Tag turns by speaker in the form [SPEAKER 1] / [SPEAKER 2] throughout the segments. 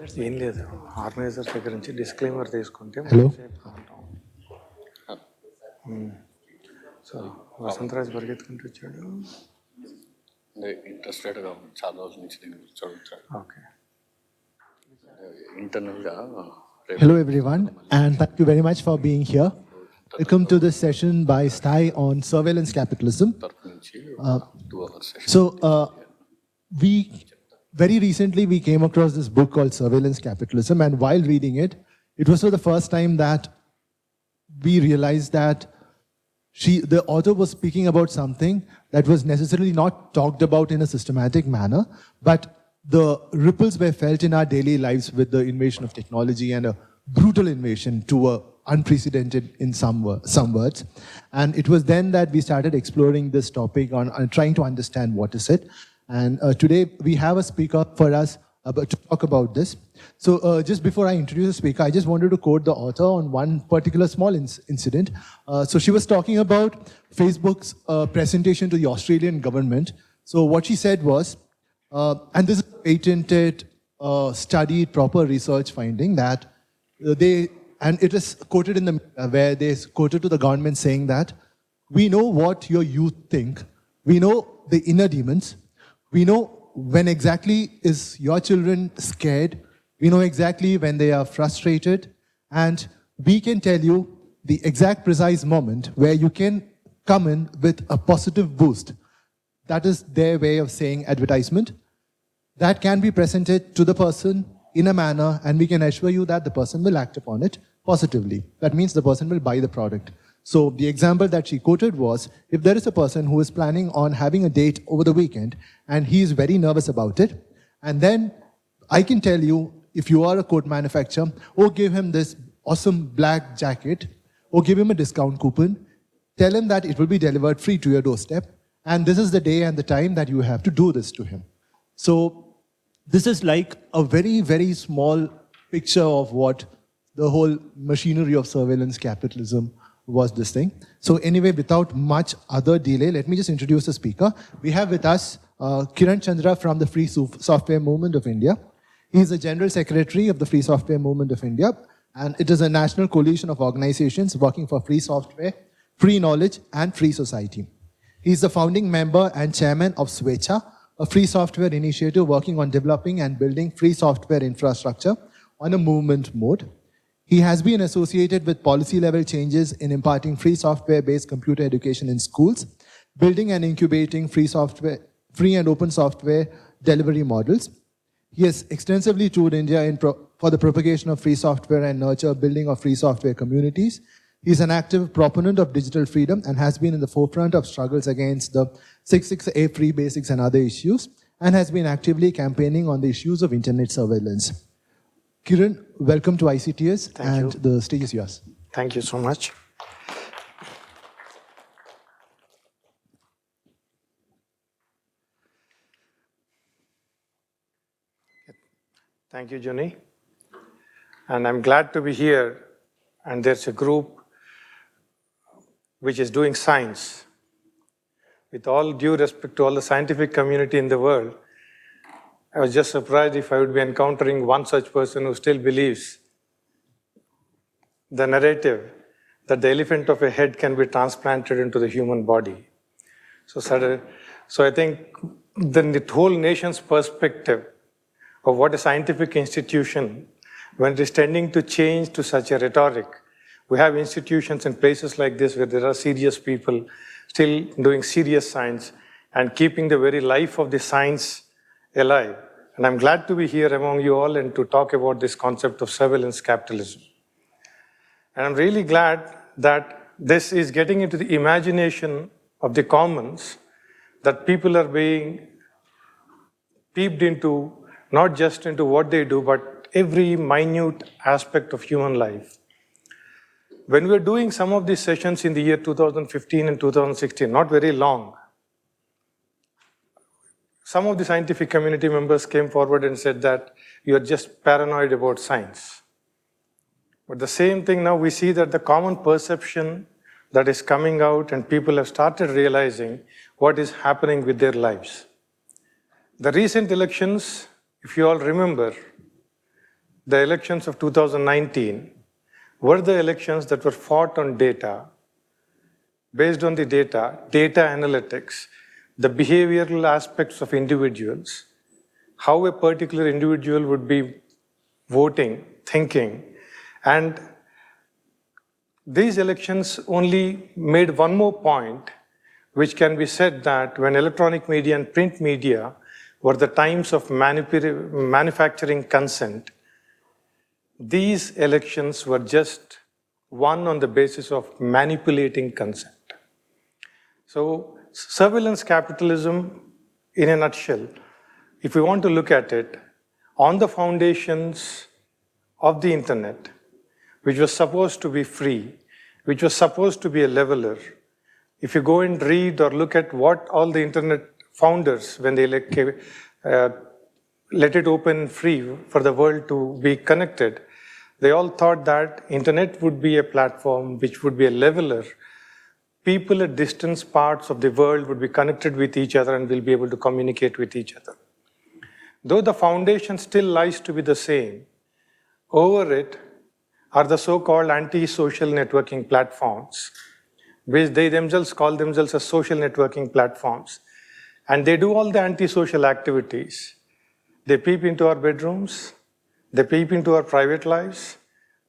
[SPEAKER 1] ఏం లేదు, ఆర్గనైజర్స్ దగ్గర నుంచి డిస్క్లైమర్ తీసుకుంటే
[SPEAKER 2] హలో
[SPEAKER 1] సో వసంతరాజ్ పరిగెత్తుకుంటూ వచ్చాడు.
[SPEAKER 3] ఇంట్రెస్టెడ్గా చాలా రోజుల నుంచి చదువుతాడు.
[SPEAKER 1] ఓకే,
[SPEAKER 3] ఇంటర్నల్గా.
[SPEAKER 2] Hello everyone, and thank you very much for being here. Welcome to this session by STI on surveillance capitalism. So, we very recently we came across this book called Surveillance Capitalism, and while reading it, it was for the first time that we realized that the author was speaking about something that was necessarily not talked about in a systematic manner, but the ripples were felt in our daily lives with the invasion of technology and a brutal invasion to a unprecedented in some words. And it was then that we started exploring this topic on trying to understand what is it. And today we have a speaker for us to talk about this. So just before I introduce the speaker, I just wanted to quote the author on one particular small incident. So she was talking about Facebook's presentation to the Australian government. So what she said was, and this is a patented, studied, proper research finding that and it is quoted in the where they quoted to the government saying that we know what your youth think, we know the inner demons, we know when exactly is your children scared, we know exactly when they are frustrated, and we can tell you the exact precise moment where you can come in with a positive boost. That is their way of saying advertisement. That can be presented to the person in a manner, and we can assure you that the person will act upon it positively. That means the person will buy the product. So the example that she quoted was, if there is a person who is planning on having a date over the weekend, and he is very nervous about it, and then I can tell you, if you are a coat manufacturer, or give him this awesome black jacket, or give him a discount coupon, tell him that it will be delivered free to your doorstep, and this is the day and the time that you have to do this to him. So this is like a very, very small picture of what the whole machinery of surveillance capitalism was this thing. So anyway, without much other delay, let me just introduce the speaker. We have with us Kiran Chandra from the Free Software Movement of India. He is the General Secretary of the Free Software Movement of India, and it is a national coalition of organizations working for free software, free knowledge, and free society. He is the founding member and chairman of Swecha, a free software initiative working on developing and building free software infrastructure on a movement mode. He has been associated with policy-level changes in imparting free software-based computer education in schools, building and incubating free and open software delivery models. He has extensively toured India for the propagation of free software and nurture building of free software communities. He is an active proponent of digital freedom and has been in the forefront of struggles against the 668 free basics and other issues, and has been actively campaigning on the issues of internet surveillance. Kiran, welcome to ICTS.
[SPEAKER 1] Thank you.
[SPEAKER 2] The stage is yours.
[SPEAKER 1] Thank you so much. Thank you, Juni. And I'm glad to be here. And there's a group which is doing science. With all due respect to all the scientific community in the world, I was just surprised if I would be encountering one such person who still believes the narrative that the elephant of a head can be transplanted into the human body. So I think the whole nation's perspective of what a scientific institution, when it is tending to change to such a rhetoric, we have institutions in places like this where there are serious people still doing serious science and keeping the very life of the science alive. And I'm glad to be here among you all and to talk about this concept of surveillance capitalism. And I'm really glad that this is getting into the imagination of the commons, that people are being peeped into, not just into what they do, but every minute aspect of human life. When we were doing some of these sessions in the year 2015 and 2016, not very long, some of the scientific community members came forward and said that you're just paranoid about science. But the same thing now we see that the common perception that is coming out and people have started realizing what is happening with their lives. The recent elections, if you all remember, the elections of 2019 were the elections that were fought on data, based on the data, data analytics, the behavioral aspects of individuals, how a particular individual would be voting, thinking, and these elections only made one more point, which can be said that when electronic media and print media were the times of manufacturing consent, these elections were just won on the basis of manipulating consent. So surveillance capitalism, in a nutshell, if we want to look at it, on the foundations of the internet, which was supposed to be free, which was supposed to be a leveler, if you go and read or look at what all the internet founders, when they let it open free for the world to be connected, they all thought that internet would be a platform which would be a leveler. People at distant parts of the world would be connected with each other and will be able to communicate with each other. Though the foundation still lies to be the same, over it are the so-called anti-social networking platforms, which they themselves call themselves as social networking platforms. And they do all the anti-social activities. They peep into our bedrooms, they peep into our private lives,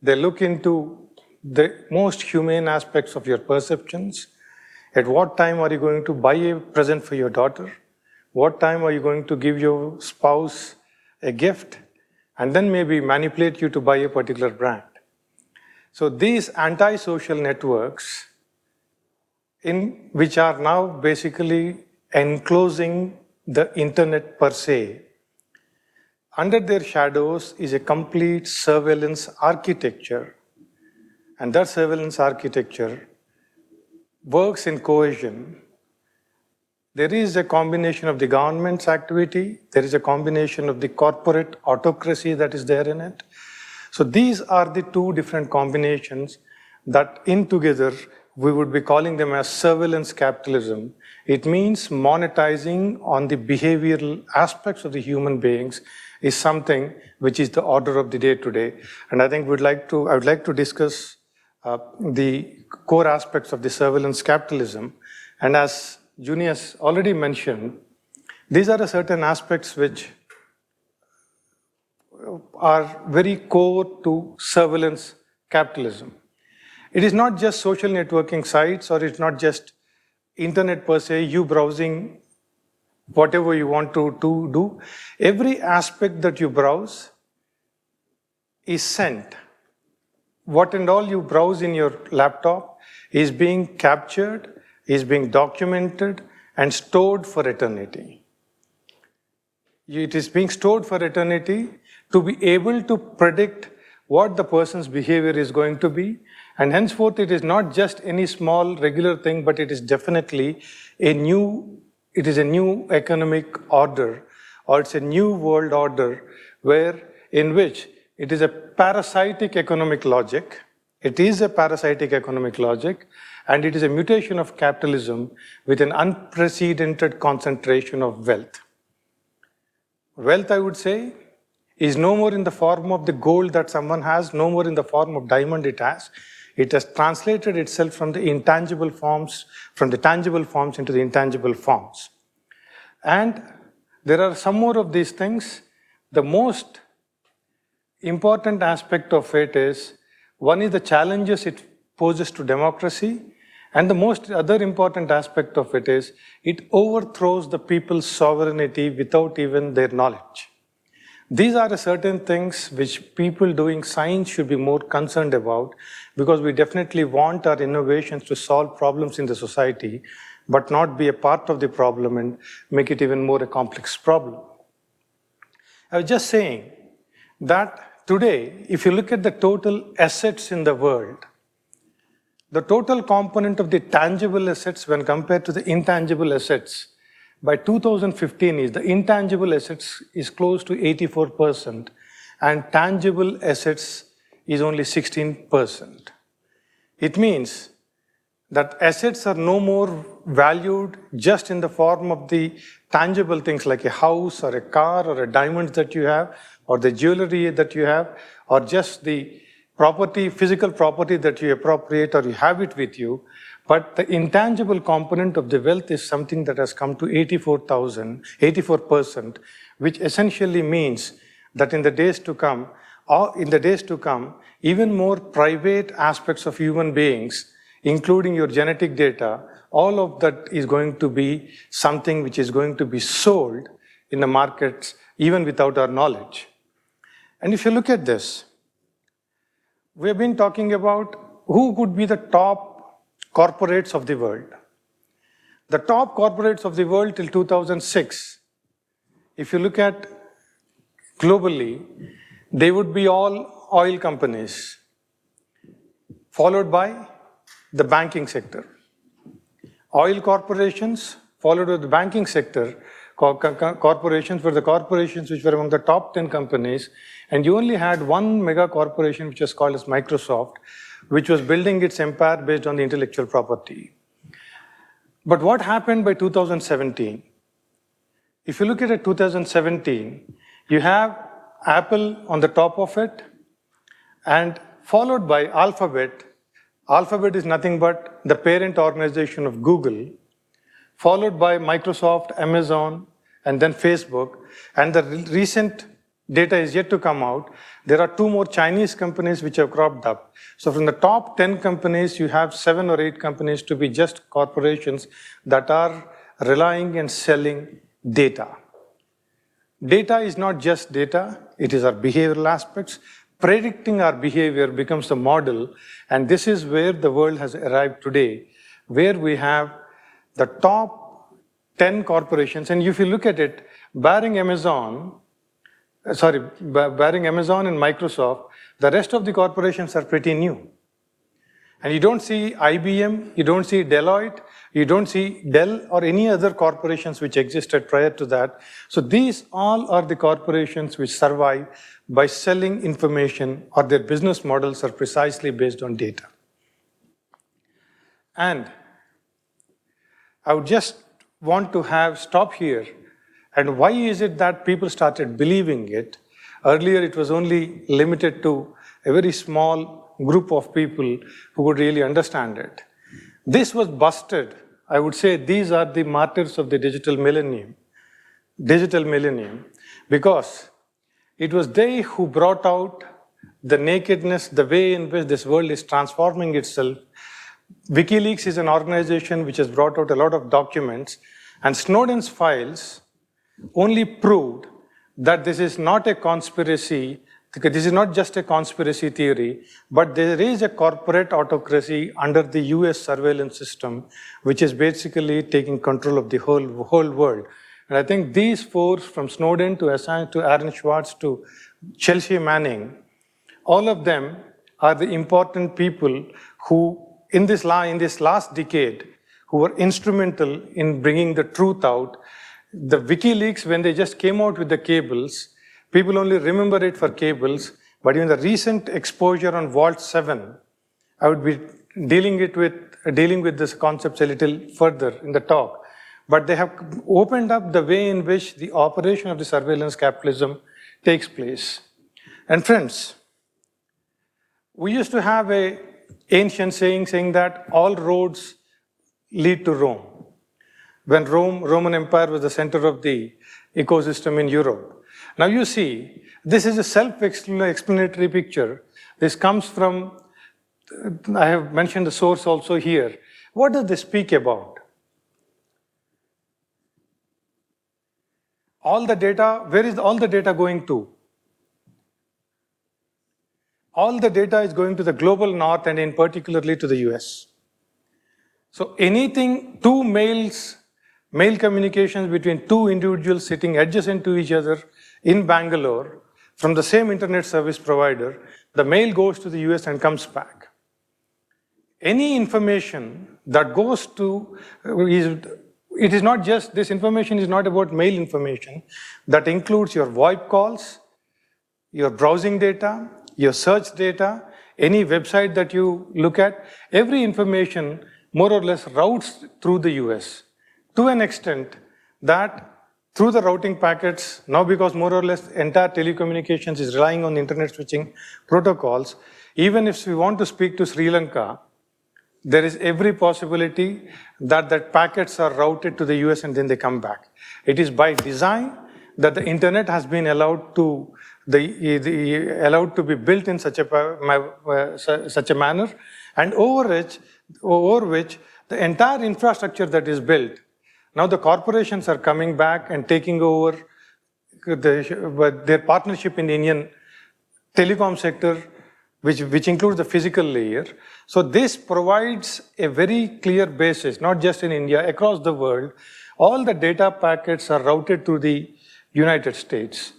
[SPEAKER 1] they look into the most humane aspects of your perceptions. At what time are you going to buy a present for your daughter? What time are you going to give your spouse a gift? And then maybe manipulate you to buy a particular brand. So these anti-social networks, which are now basically enclosing the internet per se, under their shadows is a complete surveillance architecture. And that surveillance architecture works in cohesion. There is a combination of the government's activity, there is a combination of the corporate autocracy that is there in it. So these are the two different combinations that in together we would be calling them as surveillance capitalism. It means monetizing on the behavioral aspects of the human beings is something which is the order of the day today. And I think I would like to discuss the core aspects of the surveillance capitalism. And as Juni has already mentioned, these are certain aspects which are very core to surveillance capitalism. It is not just social networking sites, or it's not just internet per se, you browsing whatever you want to do. Every aspect that you browse is sent. What and all you browse in your laptop is being captured, is being documented and stored for eternity. It is being stored for eternity to be able to predict what the person's behavior is going to be. And henceforth, it is not just any small regular thing, but it is definitely a new economic order, or it's a new world order in which it is a parasitic economic logic. It is a parasitic economic logic, and it is a mutation of capitalism with an unprecedented concentration of wealth. Wealth, I would say, is no more in the form of the gold that someone has, no more in the form of diamond it has. It has translated itself from the intangible forms, from the tangible forms into the intangible forms. And there are some more of these things. The most important aspect of it is, one is the challenges it poses to democracy, and the most other important aspect of it is, it overthrows the people's sovereignty without even their knowledge. These are certain things which people doing science should be more concerned about, because we definitely want our innovations to solve problems in the society, but not be a part of the problem and make it even more a complex problem. I was just saying that today, if you look at the total assets in the world, the total component of the tangible assets when compared to the intangible assets by 2015 is the intangible assets is close to 84% and tangible assets is only 16%. It means that assets are no more valued just in the form of the tangible things like a house or a car or a diamond that you have or the jewelry that you have or just the property, physical property that you appropriate or you have it with you. But the intangible component of the wealth is something that has come to 84%, which essentially means that in the days to come, even more private aspects of human beings, including your genetic data, all of that is going to be something which is going to be sold in the markets even without our knowledge. And if you look at this, we have been talking about who could be the top corporates of the world. The top corporates of the world till 2006, if you look at globally, they would be all oil companies, followed by the banking sector. Oil corporations, followed by the banking sector. Corporations were the corporations which were among the top 10 companies, and you only had one mega corporation which was called as Microsoft, which was building its empire based on the intellectual property. But what happened by 2017? If you look at it 2017, you have Apple on the top of it, and followed by Alphabet. Alphabet is nothing but the parent organization of Google, followed by Microsoft, Amazon, and then Facebook. And the recent data is yet to come out. There are 2 more Chinese companies which have cropped up. So from the top 10 companies, you have 7 or 8 companies to be just corporations that are relying and selling data. Data is not just data, it is our behavioral aspects. Predicting our behavior becomes the model, and this is where the world has arrived today, where we have the top 10 corporations. And if you look at it, barring Amazon and Microsoft, the rest of the corporations are pretty new. And you don't see IBM, you don't see Deloitte, you don't see Dell or any other corporations which existed prior to that. So these all are the corporations which survive by selling information, or their business models are precisely based on data. And I would just want to stop here. And why is it that people started believing it? Earlier, it was only limited to a very small group of people who would really understand it. This was busted. I would say these are the martyrs of the digital millennium, because it was they who brought out the nakedness, the way in which this world is transforming itself. WikiLeaks is an organization which has brought out a lot of documents, and Snowden's files only proved that this is not a conspiracy, because this is not just a conspiracy theory, but there is a corporate autocracy under the US surveillance system, which is basically taking control of the whole world. And I think these 4, from Snowden to Assange to Aaron Swartz to Chelsea Manning, all of them are the important people who, in this last decade, who were instrumental in bringing the truth out. The WikiLeaks, when they just came out with the cables, people only remember it for cables, but in the recent exposure on Vault 7, I would be dealing with this concepts a little further in the talk. But they have opened up the way in which the operation of the surveillance capitalism takes place. And friends, we used to have an ancient saying that all roads lead to Rome. When Roman Empire was the center of the ecosystem in Europe. Now you see, this is a self-explanatory picture. This comes from, I have mentioned the source also here. What does this speak about? All the data, where is all the data going to? All the data is going to the global north, and in particularly to the US. So anything, mail communications between 2 individuals sitting adjacent to each other in Bangalore from the same internet service provider, the mail goes to the US and comes back. Any information that goes to, it is not just, this information is not about mail information. That includes your VoIP calls, your browsing data, your search data, any website that you look at. Every information more or less routes through the US to an extent that through the routing packets, now because more or less entire telecommunications is relying on internet switching protocols, even if we want to speak to Sri Lanka, there is every possibility that packets are routed to the US and then they come back. It is by design that the internet has been allowed to be built in such a manner, and over which the entire infrastructure that is built, now the corporations are coming back and taking over their partnership in the Indian telecom sector, which includes the physical layer. So this provides a very clear basis, not just in India, across the world. All the data packets are routed to the United States.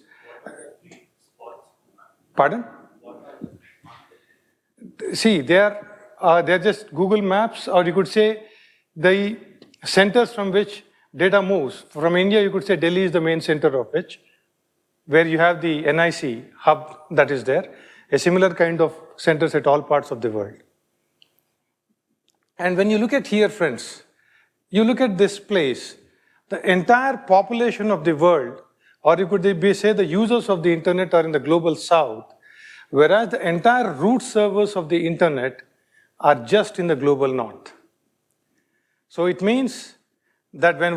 [SPEAKER 1] Pardon? See, they're just Google Maps, or you could say the centers from which data moves. From India, you could say Delhi is the main center of which, where you have the NIC hub that is there, a similar kind of centers at all parts of the world. And when you look at here, friends, you look at this place, the entire population of the world, or you could say the users of the internet are in the global south, whereas the entire root servers of the internet are just in the global north. So it means that when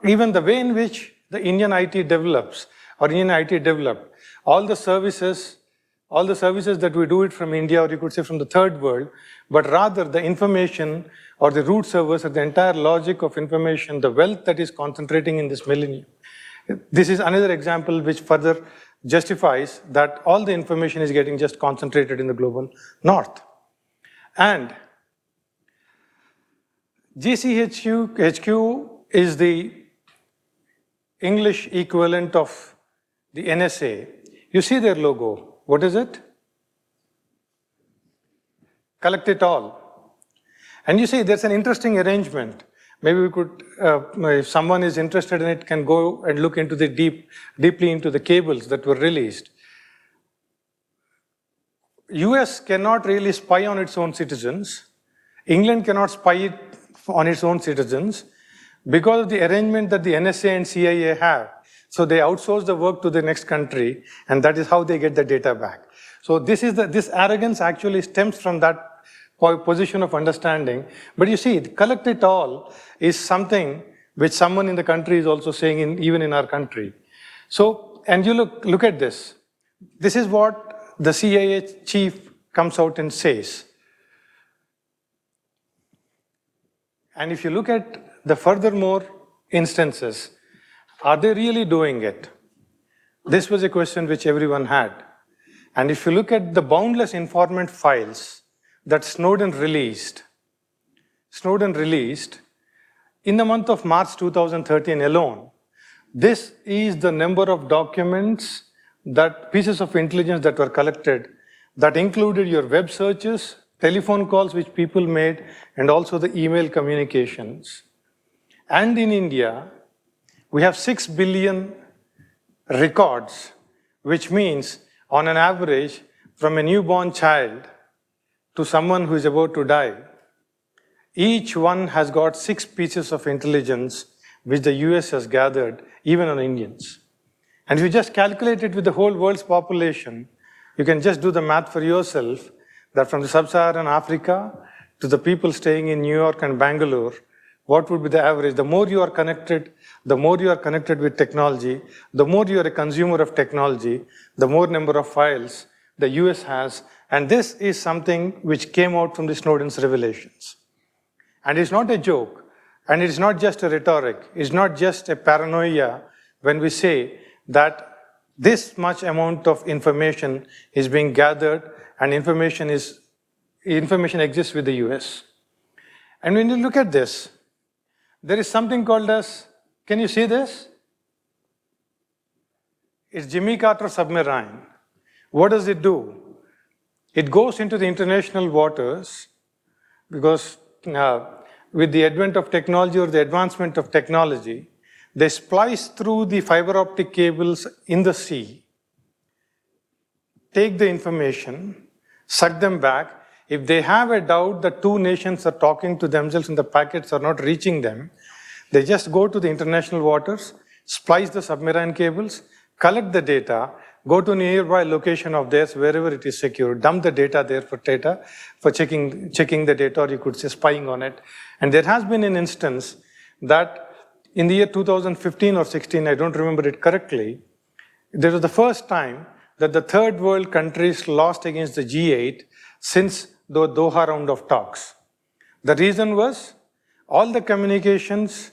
[SPEAKER 1] even the way in which the Indian IT develops, or Indian IT developed, all the services that we do it from India, or you could say from the third world, but rather the information or the root servers or the entire logic of information, the wealth that is concentrating in this millennium. This is another example which further justifies that all the information is getting just concentrated in the global north. And GCHQ is the English equivalent of the NSA. You see their logo. What is it? Collect it all. And you see there's an interesting arrangement. Maybe we could, if someone is interested in it, can go and look into the deeply into the cables that were released. US cannot really spy on its own citizens. England cannot spy on its own citizens because of the arrangement that the NSA and CIA have. So they outsource the work to the next country, and that is how they get the data back. So this arrogance actually stems from that position of understanding. But you see, collect it all is something which someone in the country is also saying, even in our country. So, and you look at this. This is what the CIA chief comes out and says. And if you look at the furthermore instances, are they really doing it? This was a question which everyone had. And if you look at the boundless informant files that Snowden released in the month of March 2013 alone, this is the number of documents, that pieces of intelligence that were collected, that included your web searches, telephone calls which people made, and also the email communications. And in India, we have 6 billion records, which means on an average, from a newborn child to someone who is about to die, each one has got 6 pieces of intelligence which the US has gathered, even on Indians. And if you just calculate it with the whole world's population, you can just do the math for yourself, that from the sub-Saharan Africa to the people staying in New York and Bangalore, what would be the average? The more you are connected with technology, the more you are a consumer of technology, the more number of files the US has. And this is something which came out from the Snowden's revelations. And it's not a joke, and it's not just a rhetoric, it's not just a paranoia when we say that this much amount of information is being gathered and information exists with the US. And when you look at this, there is something called as, can you see this? It's Jimmy Carter submarine. What does it do? It goes into the international waters because with the advent of technology or the advancement of technology, they splice through the fiber optic cables in the sea, take the information, suck them back. if they have a doubt that two nations are talking to themselves and the packets are not reaching them, they just go to the international waters, splice the submarine cables, collect the data, go to a nearby location of theirs, wherever it is secure, dump the data there for checking the data, or you could say spying on it. And there has been an instance that in the year 2015 or 16, I don't remember it correctly, there was the first time that the third world countries lost against the G8 since the Doha round of talks. The reason was all the communications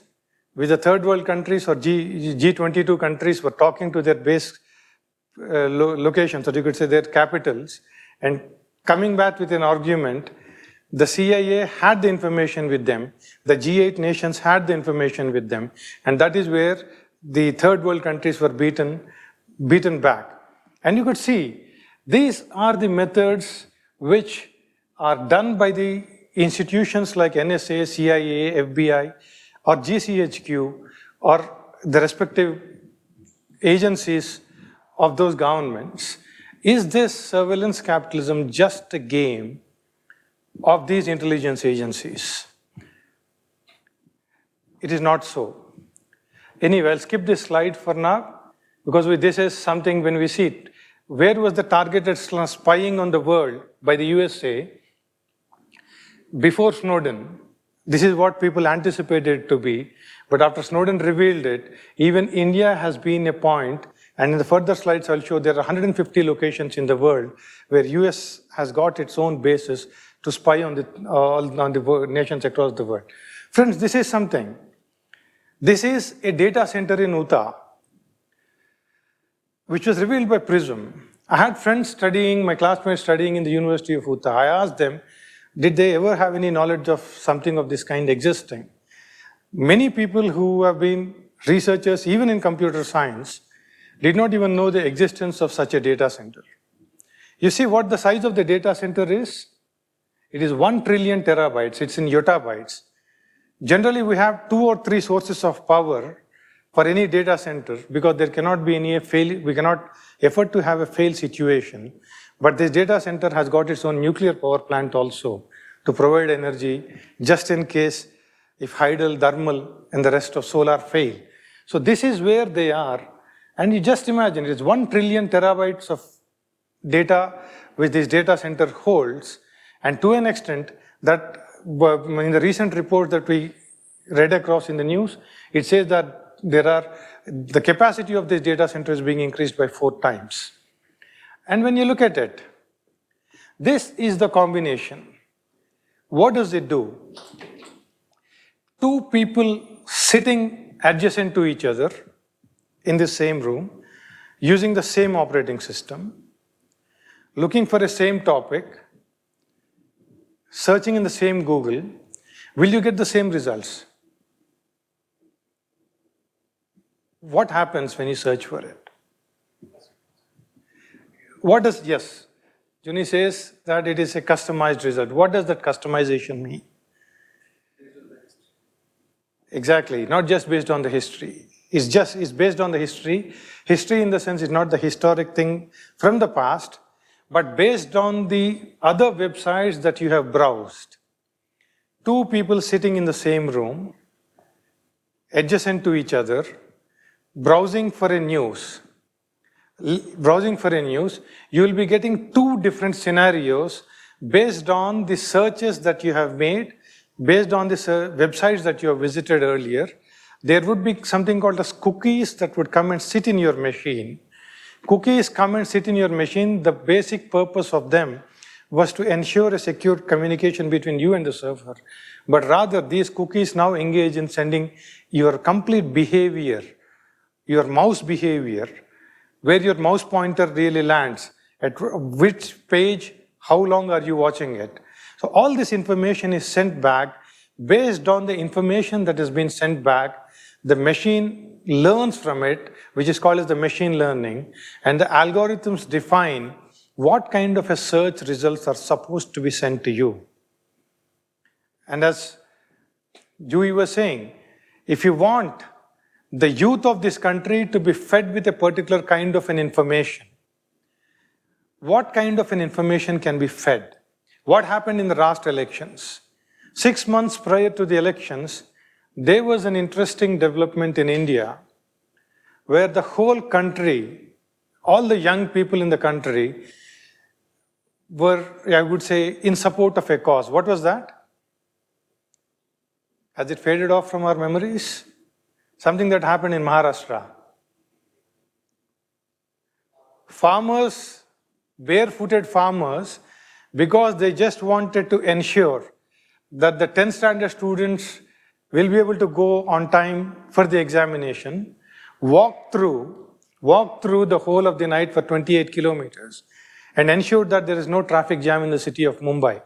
[SPEAKER 1] with the third world countries or G22 countries were talking to their base locations, or you could say their capitals, and coming back with an argument. The CIA had the information with them, the G8 nations had the information with them, and that is where the third world countries were beaten back. And you could see, these are the methods which are done by the institutions like NSA, CIA, FBI, or GCHQ, or the respective agencies of those governments. Is this surveillance capitalism just a game of these intelligence agencies? It is not so. Anyway, I'll skip this slide for now, because this is something when we see it. Where was the targeted spying on the world by the USA before Snowden? This is what people anticipated it to be, but after Snowden revealed it, even India has been a point, and in the further slides I'll show there are 150 locations in the world where US has got its own bases to spy on the nations across the world. Friends, this is something. This is a data center in Utah, which was revealed by Prism. I had friends studying, my classmates studying in the University of Utah. I asked them, did they ever have any knowledge of something of this kind existing? Many people who have been researchers, even in computer science, did not even know the existence of such a data center. You see what the size of the data center is? It is 1 trillion terabytes, it's in yottabytes. Generally, we have 2 or 3 sources of power for any data center because there cannot be any fail, we cannot afford to have a fail situation. But this data center has got its own nuclear power plant also to provide energy just in case if hydel, thermal, and the rest of solar fail. So this is where they are. And you just imagine, it is 1 trillion terabytes of data which this data center holds. And to an extent that in the recent report that we read across in the news, it says that the capacity of this data center is being increased by 4 times. And when you look at it, this is the combination. What does it do? 2 people sitting adjacent to each other in the same room, using the same operating system, looking for the same topic, searching in the same Google, will you get the same results? What happens when you search for it? Yes, Juni says that it is a customized result. What does that customization mean? Exactly, not just based on the history. It's based on the history. History in the sense is not the historic thing from the past, but based on the other websites that you have browsed. 2 people sitting in the same room, adjacent to each other, browsing for a news, you will be getting 2 different scenarios based on the searches that you have made, based on the websites that you have visited earlier. There would be something called as cookies that would come and sit in your machine. Cookies come and sit in your machine. The basic purpose of them was to ensure a secure communication between you and the server. But rather, these cookies now engage in sending your complete behavior, your mouse behavior, where your mouse pointer really lands, at which page, how long are you watching it. So all this information is sent back. Based on the information that has been sent back, the machine learns from it, which is called as the machine learning, and the algorithms define what kind of a search results are supposed to be sent to you. And as Dewey was saying, if you want the youth of this country to be fed with a particular kind of an information, what kind of an information can be fed? What happened in the last elections? 6 months prior to the elections, there was an interesting development in India where the whole country, all the young people in the country were, I would say, in support of a cause. What was that? Has it faded off from our memories? Something that happened in Maharashtra. Farmers, barefooted farmers, because they just wanted to ensure that the 10th standard students will be able to go on time for the examination, walk through the whole of the night for 28 kilometers and ensure that there is no traffic jam in the city of Mumbai.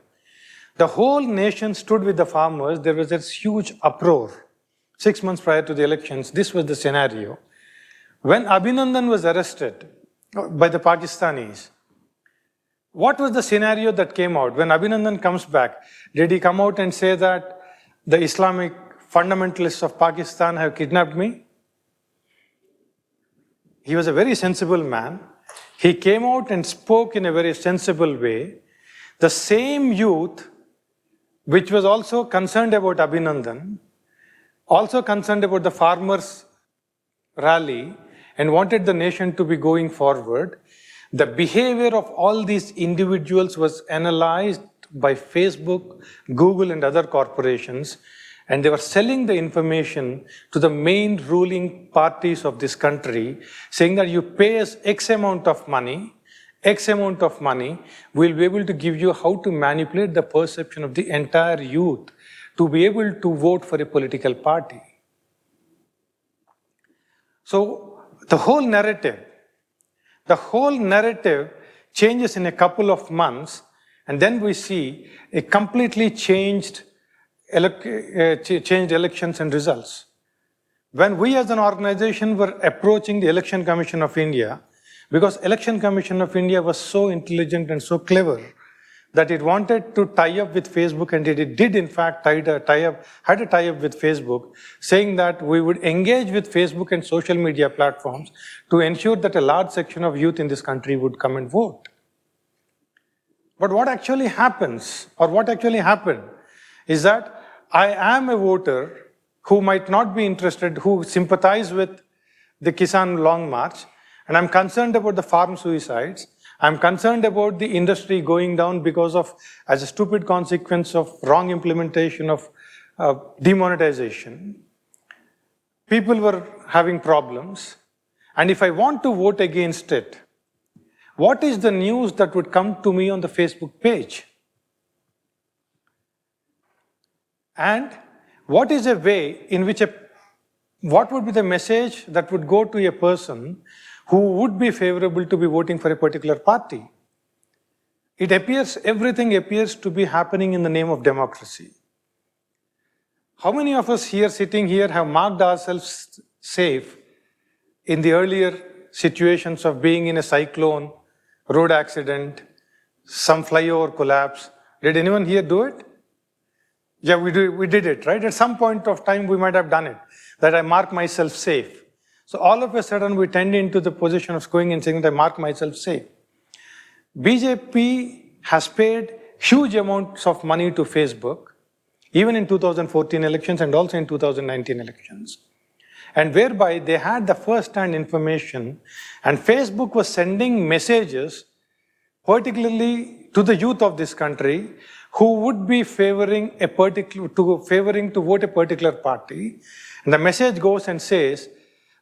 [SPEAKER 1] The whole nation stood with the farmers. There was this huge uproar 6 months prior to the elections. This was the scenario. When Abhinandan was arrested by the Pakistanis, what was the scenario that came out? When Abhinandan comes back, did he come out and say that the Islamic fundamentalists of Pakistan have kidnapped me? He was a very sensible man. He came out and spoke in a very sensible way. The same youth, which was also concerned about Abhinandan, also concerned about the farmers' rally, and wanted the nation to be going forward, the behavior of all these individuals was analyzed by Facebook, Google, and other corporations, and they were selling the information to the main ruling parties of this country, saying that you pay us X amount of money, we'll be able to give you how to manipulate the perception of the entire youth to be able to vote for a political party. So the whole narrative changes in a couple of months, and then we see a completely changed elections and results. When we as an organization were approaching the Election Commission of India, because Election Commission of India was so intelligent and so clever that it wanted to tie up with Facebook, and it did in fact had a tie-up with Facebook, saying that we would engage with Facebook and social media platforms to ensure that a large section of youth in this country would come and vote. But what actually happened is that I am a voter who might not be interested, who sympathize with the Kisan Long March, and I'm concerned about the farm suicides. I'm concerned about the industry going down because of, as a stupid consequence of wrong implementation of demonetization. People were having problems. And if I want to vote against it, what is the news that would come to me on the Facebook page? And what is a way in which what would be the message that would go to a person who would be favorable to be voting for a particular party? Everything appears to be happening in the name of democracy. How many of us here sitting here have marked ourselves safe in the earlier situations of being in a cyclone, road accident, some flyover collapse? Did anyone here do it? Yeah, we did it, right? At some point of time, we might have done it, that I mark myself safe. So all of a sudden, we tend into the position of going and saying that I mark myself safe. BJP has paid huge amounts of money to Facebook, even in 2014 elections and also in 2019 elections. And whereby they had the first-hand information, and Facebook was sending messages, particularly to the youth of this country, who would be favoring to vote a particular party. And the message goes and says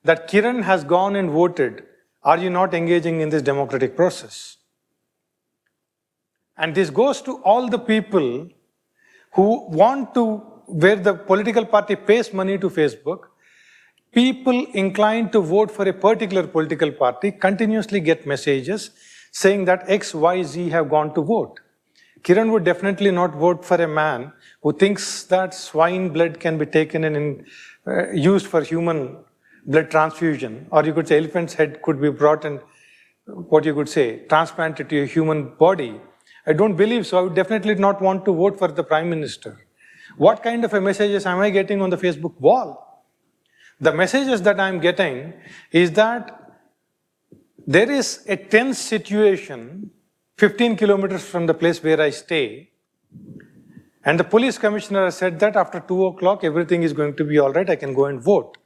[SPEAKER 1] that Kiran has gone and voted. Are you not engaging in this democratic process? And this goes to all the people who want to, where the political party pays money to Facebook, people inclined to vote for a particular political party continuously get messages saying that X, Y, Z have gone to vote. Kiran would definitely not vote for a man who thinks that swine blood can be taken and used for human blood transfusion, or you could say elephant's head could be brought and, transplanted to a human body. I don't believe so. I would definitely not want to vote for the Prime Minister. What kind of a messages am I getting on the Facebook wall? The messages that I'm getting is that there is a tense situation. 15 kilometers from the place where I stay. And the police commissioner said that after 2 o'clock, everything is going to be all right, I can go and vote.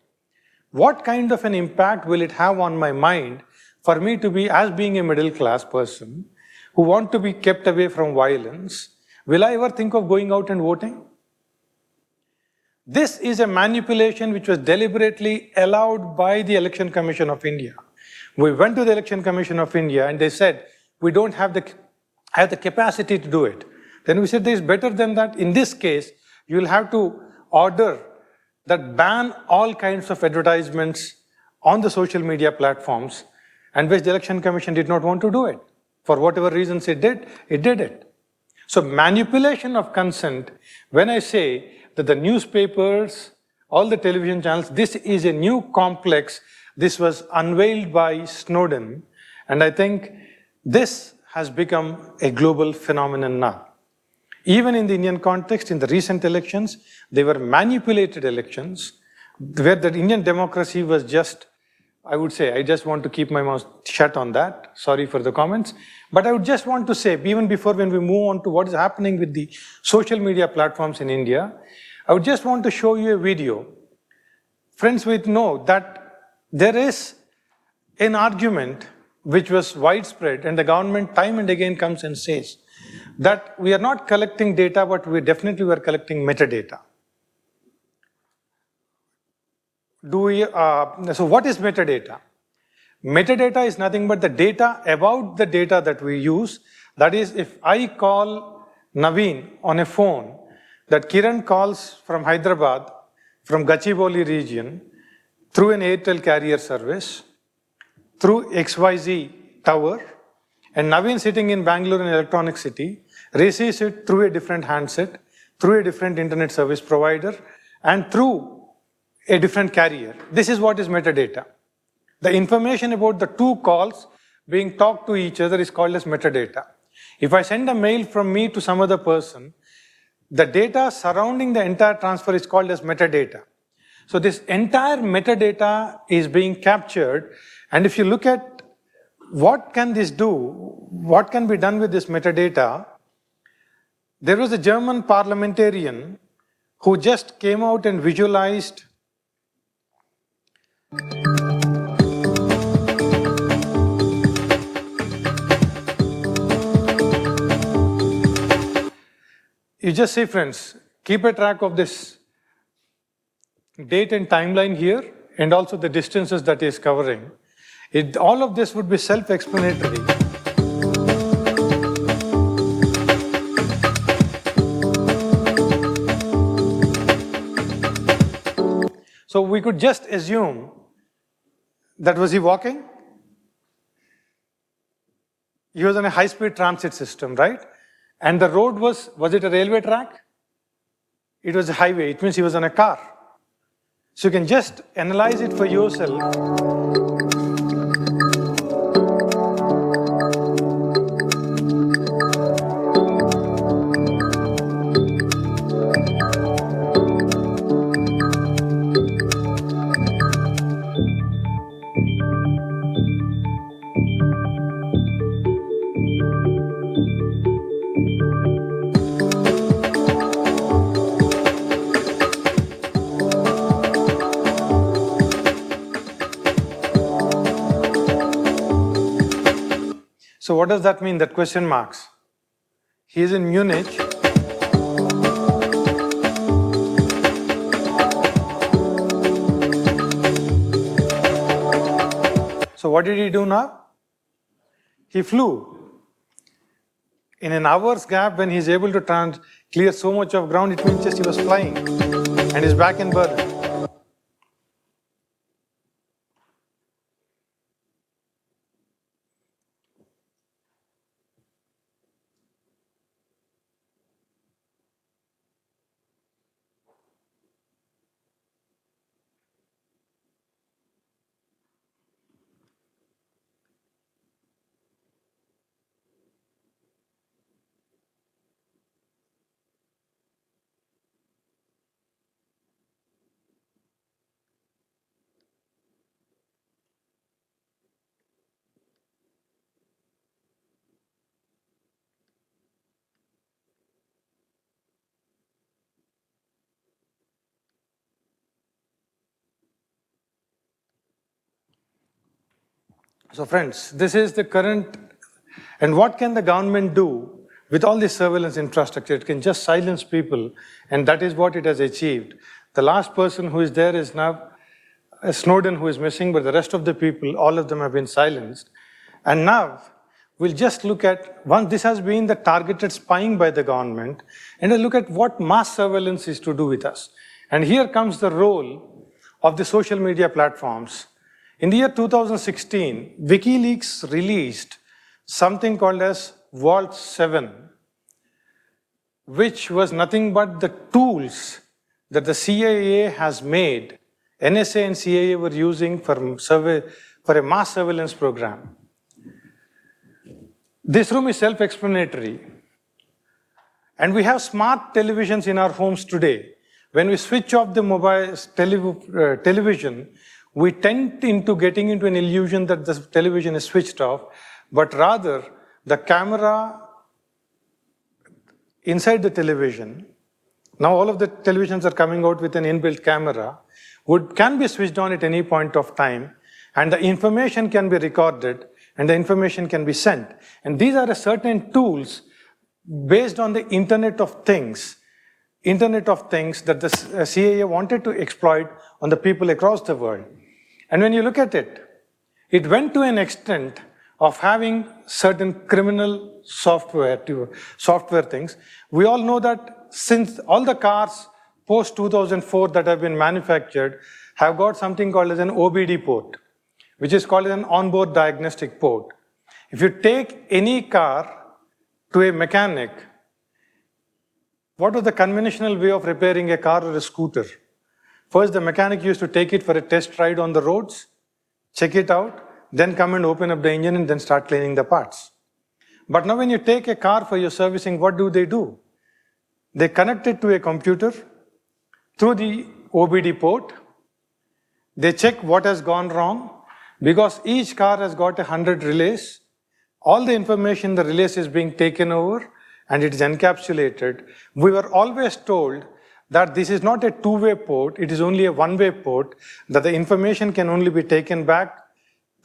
[SPEAKER 1] What kind of an impact will it have on my mind for me to be, as being a middle class person, who want to be kept away from violence? Will I ever think of going out and voting? This is a manipulation which was deliberately allowed by the Election Commission of India. We went to the Election Commission of India and they said, we don't have the capacity to do it. Then we said, there is better than that. In this case, you will have to order that ban all kinds of advertisements on the social media platforms, and which the Election Commission did not want to do it. For whatever reasons it did it. So manipulation of consent, when I say that the newspapers, all the television channels, this is a new complex. This was unveiled by Snowden, and I think this has become a global phenomenon now. Even in the Indian context, in the recent elections, they were manipulated elections, where the Indian democracy was just, I would say, I just want to keep my mouth shut on that. Sorry for the comments. But I would just want to say, even before when we move on to what is happening with the social media platforms in India, I would just want to show you a video. Friends, we know that there is an argument which was widespread, and the government time and again comes and says that we are not collecting data, but we definitely were collecting metadata. So what is metadata? Metadata is nothing but the data about the data that we use. That is, if I call Naveen on a phone, that Kiran calls from Hyderabad, from Gachibowli region, through an Airtel carrier service, through XYZ tower, and Naveen sitting in Bangalore in Electronic City receives it through a different handset, through a different internet service provider, and through a different carrier. This is what is metadata. The information about the two calls being talked to each other is called as metadata. If I send a mail from me to some other person, the data surrounding the entire transfer is called as metadata. So this entire metadata is being captured, and if you look at what can this do, what can be done with this metadata, there was a German parliamentarian who just came out and visualized you just see, friends, keep a track of this date and timeline here, and also the distances that is covering. All of this would be self-explanatory. So we could just assume that was he walking? He was on a high-speed transit system, right? And the road was it a railway track? It was a highway. It means he was on a car. So you can just analyze it for yourself. So what does that mean, that question marks? He is in Munich. So what did he do now? He flew. In an hour's gap, when he's able to clear so much of ground, it means just he was flying and he's back in Berlin. So friends, this is the current, and what can the government do with all this surveillance infrastructure? It can just silence people, and that is what it has achieved. The last person who is there is now Snowden, who is missing, but the rest of the people, all of them have been silenced. And now, we'll just look at, once this has been the targeted spying by the government, and we'll look at what mass surveillance is to do with us. And here comes the role of the social media platforms. In the year 2016, WikiLeaks released something called as Vault 7, which was nothing but the tools that the CIA has made, NSA and CIA were using for a mass surveillance program. This room is self-explanatory. And we have smart televisions in our homes today. When we switch off the mobile television, we tend into getting into an illusion that the television is switched off, but rather the camera inside the television, now all of the televisions are coming out with an inbuilt camera, can be switched on at any point of time, and the information can be recorded, and the information can be sent. And these are certain tools based on the Internet of Things that the CIA wanted to exploit on the people across the world. And when you look at it, it went to an extent of having certain criminal software things. We all know that since all the cars post 2004 that have been manufactured have got something called as an OBD port, which is called an onboard diagnostic port. If you take any car to a mechanic, what was the conventional way of repairing a car or a scooter? First, the mechanic used to take it for a test ride on the roads, check it out, then come and open up the engine and then start cleaning the parts. But now when you take a car for your servicing, what do? They connect it to a computer through the OBD port. They check what has gone wrong. Because each car has got 100 relays, all the information in the relays is being taken over and it is encapsulated. We were always told that this is not a two-way port, it is only a one-way port, that the information can only be taken back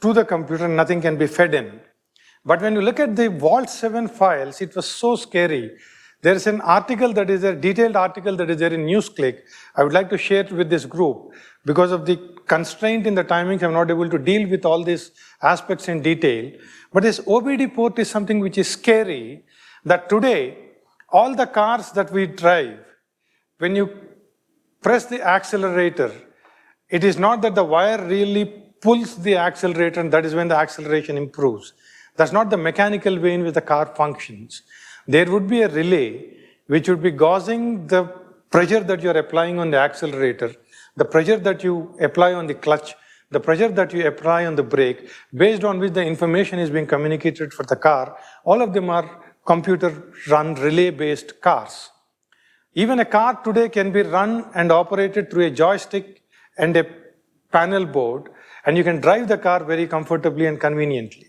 [SPEAKER 1] to the computer, nothing can be fed in. But when you look at the Vault 7 files, it was so scary. There is an article that is a detailed article that is there in NewsClick. I would like to share it with this group. Because of the constraint in the timings, I'm not able to deal with all these aspects in detail. But this OBD port is something which is scary, that today, all the cars that we drive, when you press the accelerator, it is not that the wire really pulls the accelerator and that is when the acceleration improves. That's not the mechanical way in which the car functions. There would be a relay which would be gauging the pressure that you're applying on the accelerator, the pressure that you apply on the clutch, the pressure that you apply on the brake, based on which the information is being communicated for the car. All of them are computer-run relay-based cars. Even a car today can be run and operated through a joystick and a panel board, and you can drive the car very comfortably and conveniently.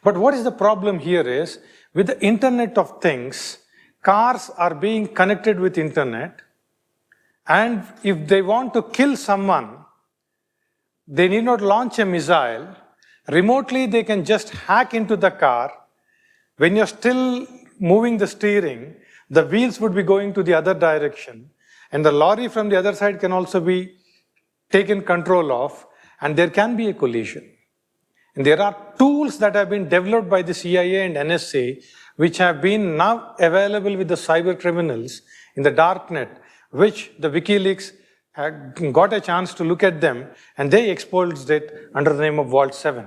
[SPEAKER 1] But what is the problem here is, with the Internet of Things, cars are being connected with Internet, and if they want to kill someone, they need not launch a missile. Remotely, they can just hack into the car. When you're still moving the steering, the wheels would be going to the other direction, and the lorry from the other side can also be taken control of, and there can be a collision. And there are tools that have been developed by the CIA and NSA, which have been now available with the cyber criminals in the darknet, which the WikiLeaks had got a chance to look at them, and they exposed it under the name of Vault 7.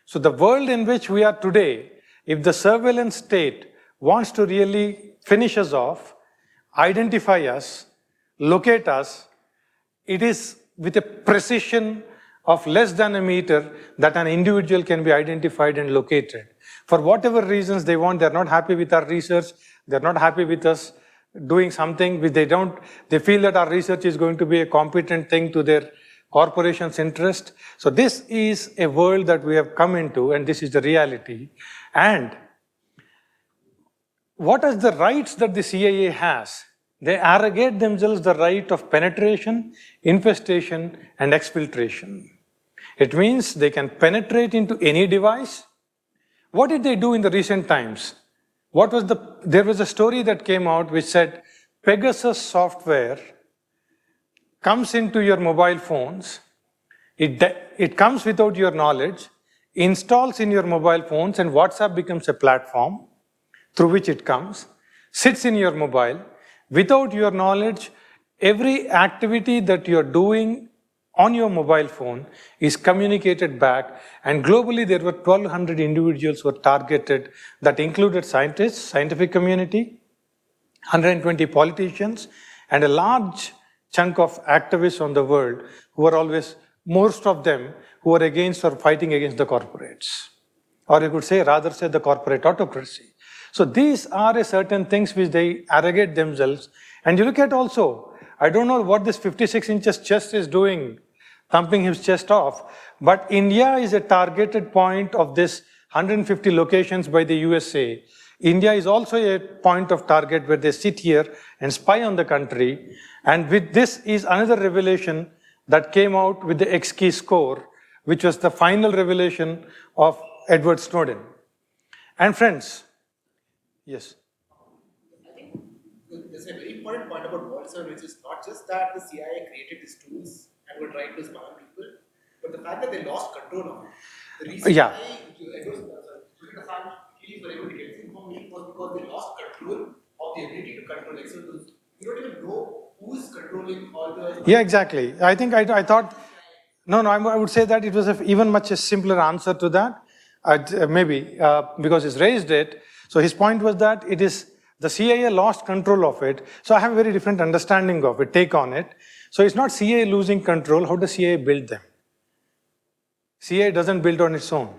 [SPEAKER 1] So the world in which we are today, if the surveillance state wants to really finish us off, identify us, locate us, it is with a precision of less than a meter that an individual can be identified and located. For whatever reasons they want, they're not happy with our research, they're not happy with us doing something which they feel that our research is going to be a competent thing to their corporation's interest. So this is a world that we have come into, and this is the reality. And what are the rights that the CIA has? They arrogate themselves the right of penetration, infestation, and exfiltration. It means they can penetrate into any device. What did they do in the recent times? There was a story that came out which said Pegasus software comes into your mobile phones. It comes without your knowledge, installs in your mobile phones, and WhatsApp becomes a platform through which it comes, sits in your mobile. Without your knowledge, every activity that you're doing on your mobile phone is communicated back, and globally there were 1,200 individuals who were targeted that included scientists, scientific community, 120 politicians, and a large chunk of activists on the world who are always, most of them, who are against or fighting against the corporates. Or you could say, rather say the corporate autocracy. So these are certain things which they arrogate themselves. And you look at also, I don't know what this 56 inches chest is doing, thumping his chest off, but India is a targeted point of this 150 locations by the USA. India is also a point of target where they sit here and spy on the country. And with this is another revelation that came out with the X-key score, which was the final revelation of Edward Snowden. And friends, yes.
[SPEAKER 4] I think there's a very important point about Wall 7, which is not just that the CIA created these tools and were trying to spy on people, but the fact that they lost control of it. The reason
[SPEAKER 1] Yeah.
[SPEAKER 4] why Edward Snowden were able to get this information was because they lost control of the ability to control. Like, so you don't even know who's controlling all the.
[SPEAKER 1] Yeah, exactly. I think I thought, no, I would say that it was even much a simpler answer to that. Because he's raised it. So his point was that it is the CIA lost control of it. So I have a very different understanding of it, take on it. So it's not CIA losing control. How does CIA build them? CIA doesn't build on its own.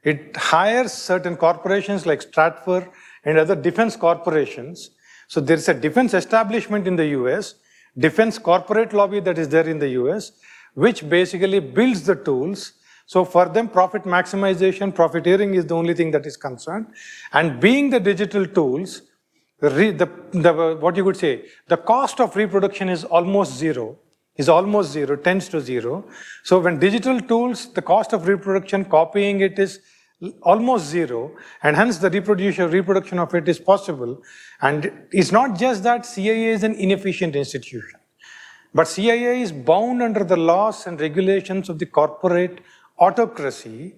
[SPEAKER 1] It hires certain corporations like Stratfor and other defense corporations. So there's a defense establishment in the US, defense corporate lobby that is there in the US, which basically builds the tools. So for them, profit maximization, profiteering is the only thing that is concerned. And being the digital tools, what you could say, the cost of reproduction is almost zero, tends to zero. So when digital tools, the cost of reproduction, copying it is almost zero, and hence the reproduction of it is possible. And it's not just that CIA is an inefficient institution, but CIA is bound under the laws and regulations of the corporate autocracy,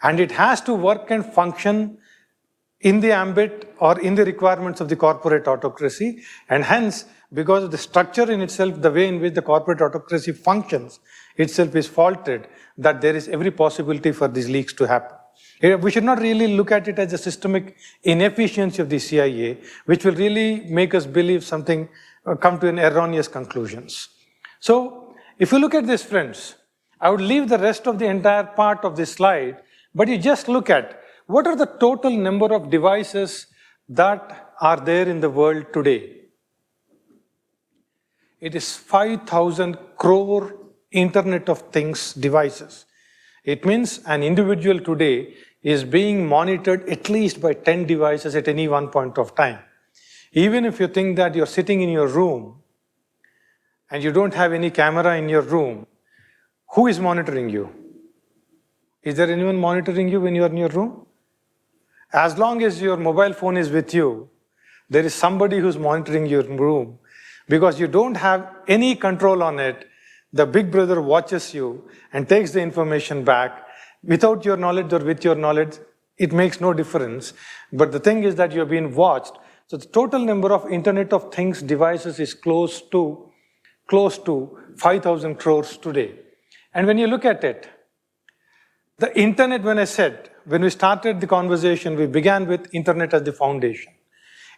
[SPEAKER 1] and it has to work and function in the ambit or in the requirements of the corporate autocracy. And hence, because of the structure in itself, the way in which the corporate autocracy functions itself is faulted, that there is every possibility for these leaks to happen. We should not really look at it as a systemic inefficiency of the CIA, which will really make us believe something, come to an erroneous conclusions. So, if you look at this, friends, I would leave the rest of the entire part of this slide, but you just look at what are the total number of devices that are there in the world today. It is 5,000 crore Internet of Things devices. It means an individual today is being monitored at least by 10 devices at any one point of time. Even if you think that you're sitting in your room and you don't have any camera in your room, who is monitoring you? Is there anyone monitoring you when you're in your room? As long as your mobile phone is with you, there is somebody who's monitoring your room. Because you don't have any control on it, the big brother watches you and takes the information back. Without your knowledge or with your knowledge, it makes no difference. But the thing is that you're being watched. So the total number of Internet of Things devices is close to 5,000 crores today. And when you look at it, the Internet, when we started the conversation, we began with Internet as the foundation.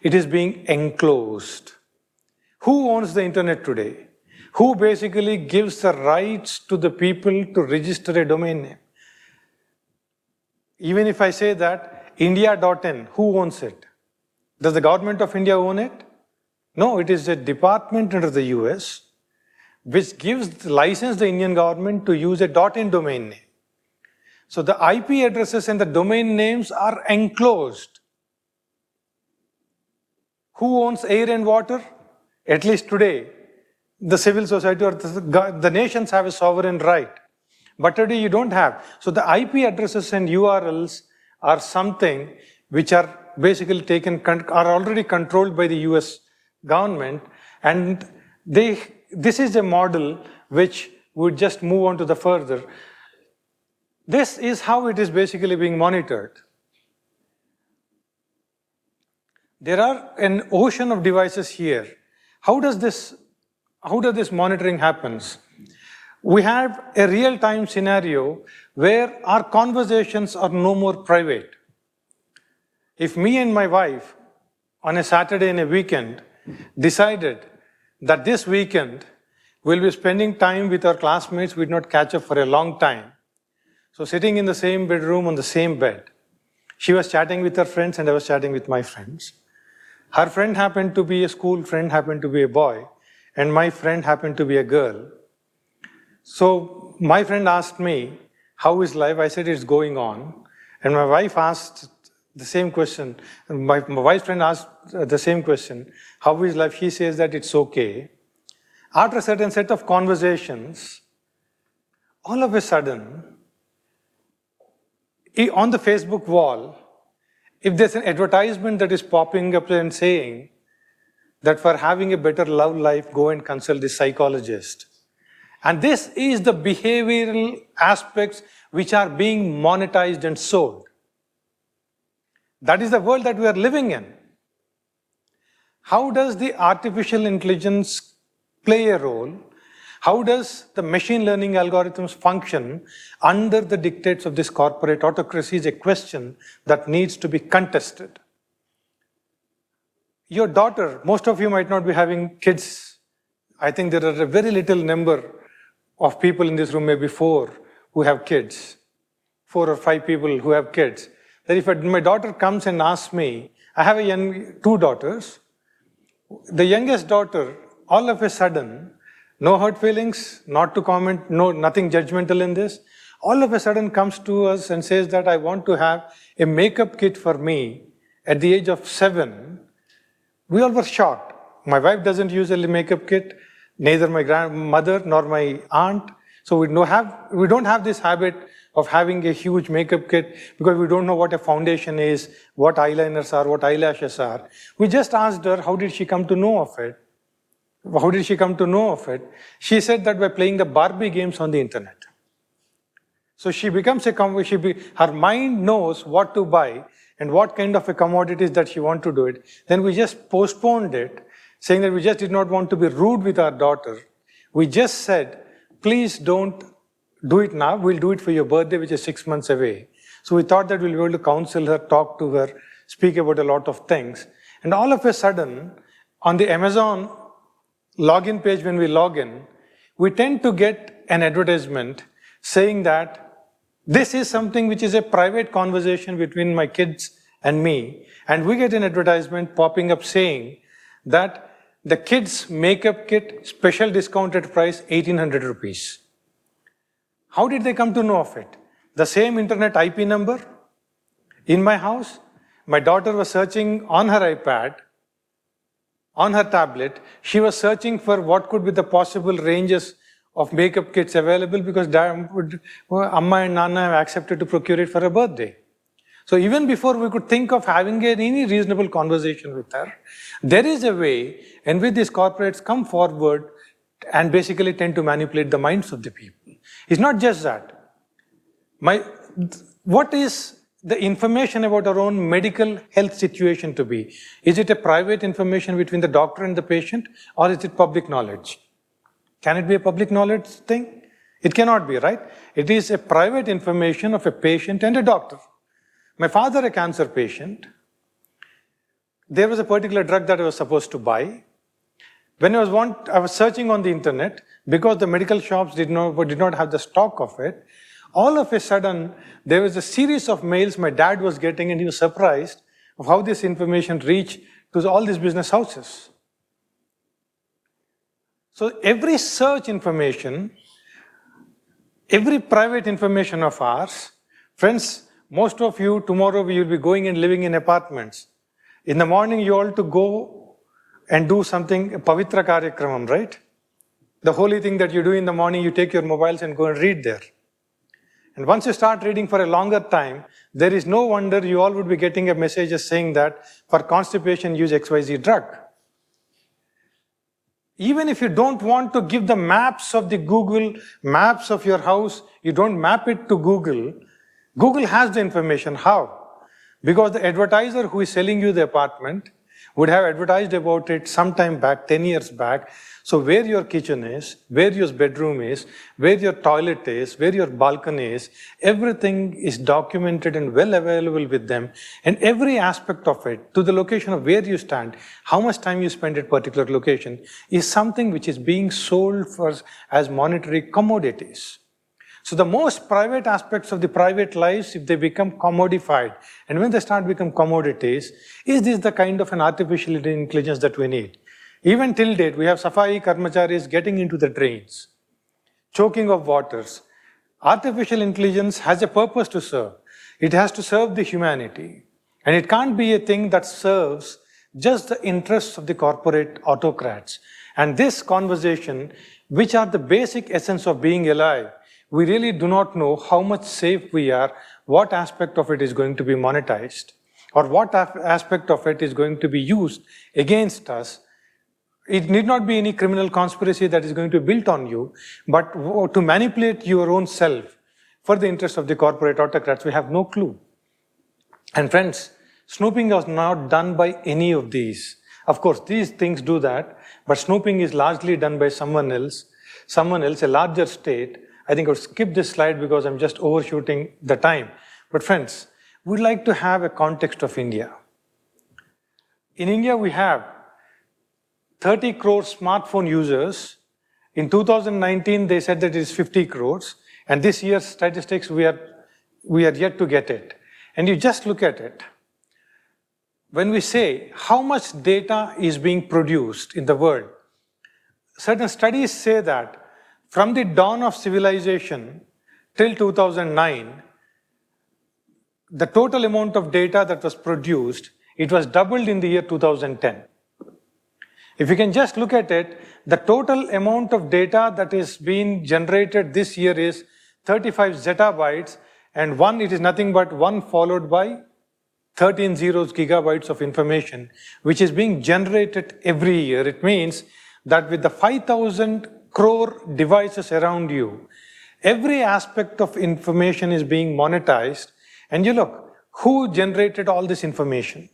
[SPEAKER 1] It is being enclosed. Who owns the Internet today? Who basically gives the rights to the people to register a domain name? Even if I say that India.in, who owns it? Does the government of India own it? No, it is a department under the US which gives license the Indian government to use a .in domain name. So the IP addresses and the domain names are enclosed. Who owns air and water? At least today, the civil society or the nations have a sovereign right. But today you don't have. So the IP addresses and URLs are something which are basically are already controlled by the US government, and this is a model which would just move on to the further. This is how it is basically being monitored. There are an ocean of devices here. How does this monitoring happens? We have a real-time scenario where our conversations are no more private. If me and my wife on a Saturday and a weekend decided that this weekend we'll be spending time with our classmates we did not catch up for a long time, so sitting in the same bedroom on the same bed, she was chatting with her friends and I was chatting with my friends. Her friend happened to be a school friend, happened to be a boy, and my friend happened to be a girl. So my friend asked me, how is life? I said, it's going on. And my wife asked the same question. My wife's friend asked the same question, how is life? She says that it's okay. After a certain set of conversations, all of a sudden, on the Facebook wall, if there's an advertisement that is popping up and saying that for having a better love life, go and consult the psychologist. And this is the behavioral aspects which are being monetized and sold. That is the world that we are living in. How does the artificial intelligence play a role? How does the machine learning algorithms function under the dictates of this corporate autocracy is a question that needs to be contested. Your daughter, most of you might not be having kids. I think there are a very little number of people in this room, maybe 4, who have kids. 4 or 5 people who have kids. That if my daughter comes and asks me, I have 2 daughters. The youngest daughter, all of a sudden, no hurt feelings, not to comment, nothing judgmental in this, all of a sudden comes to us and says that I want to have a makeup kit for me at the age of 7. We all were shocked. My wife doesn't use a makeup kit, neither my grandmother nor my aunt. So we don't have this habit of having a huge makeup kit because we don't know what a foundation is, what eyeliners are, what eyelashes are. We just asked her, how did she come to know of it? How did she come to know of it? She said that by playing the Barbie games on the internet. So she becomes her mind knows what to buy and what kind of a commodities that she wants to do it. Then we just postponed it, saying that we just did not want to be rude with our daughter. We just said, please don't do it now. We'll do it for your birthday, which is 6 months away. So we thought that we'll be able to counsel her, talk to her, speak about a lot of things. And all of a sudden, on the Amazon login page, when we log in, we tend to get an advertisement saying that this is something which is a private conversation between my kids and me. And we get an advertisement popping up saying that the kids' makeup kit, special discounted price, 1,800 rupees. How did they come to know of it? The same internet IP number in my house. My daughter was searching on her iPad, on her tablet. She was searching for what could be the possible ranges of makeup kits available because Amma and Nana have accepted to procure it for her birthday. So even before we could think of having any reasonable conversation with her, there is a way in which these corporates come forward and basically tend to manipulate the minds of the people. It's not just that. What is the information about our own medical health situation to be? Is it a private information between the doctor and the patient, or is it public knowledge? Can it be a public knowledge thing? It cannot be, right? It is a private information of a patient and a doctor. My father, a cancer patient, there was a particular drug that I was supposed to buy. When I was searching on the internet, because the medical shops did not have the stock of it, all of a sudden, there was a series of mails my dad was getting, and he was surprised of how this information reached to all these business houses. So every search information, every private information of ours, friends, most of you, tomorrow we will be going and living in apartments. In the morning, you all to go and do something, Pavitra Karyakramam, right? The holy thing that you do in the morning, you take your mobiles and go and read there. And once you start reading for a longer time, there is no wonder you all would be getting a message saying that for constipation, use XYZ drug. Even if you don't want to give the maps of the Google maps of your house, you don't map it to Google, Google has the information. How? Because the advertiser who is selling you the apartment would have advertised about it sometime back, 10 years back. So where your kitchen is, where your bedroom is, where your toilet is, where your balcony is, everything is documented and well available with them. And every aspect of it, to the location of where you stand, how much time you spend at particular location, is something which is being sold as monetary commodities. So the most private aspects of the private lives, if they become commodified, and when they start become commodities, is this the kind of an artificial intelligence that we need? Even till date, we have Safai Karmacharis getting into the drains, choking of waters. Artificial intelligence has a purpose to serve. It has to serve the humanity. And it can't be a thing that serves just the interests of the corporate autocrats. And this conversation, which are the basic essence of being alive, we really do not know how much safe we are, what aspect of it is going to be monetized, or what aspect of it is going to be used against us. It need not be any criminal conspiracy that is going to be built on you, but to manipulate your own self for the interest of the corporate autocrats, we have no clue. And friends, snooping was not done by any of these. Of course, these things do that, but snooping is largely done by someone else, a larger state. I think I'll skip this slide because I'm just overshooting the time. But friends, we'd like to have a context of India. In India, we have 30 crore smartphone users. In 2019, they said that it is 50 crores. And this year's statistics, we are yet to get it. And you just look at it. When we say how much data is being produced in the world, certain studies say that from the dawn of civilization till 2009, the total amount of data that was produced, it was doubled in the year 2010. If you can just look at it, the total amount of data that is being generated this year is 35 zettabytes, and it is nothing but 1 followed by 13 zeros gigabytes of information, which is being generated every year. It means that with the 5,000 crore devices around you, every aspect of information is being monetized. And you look, who generated all this information?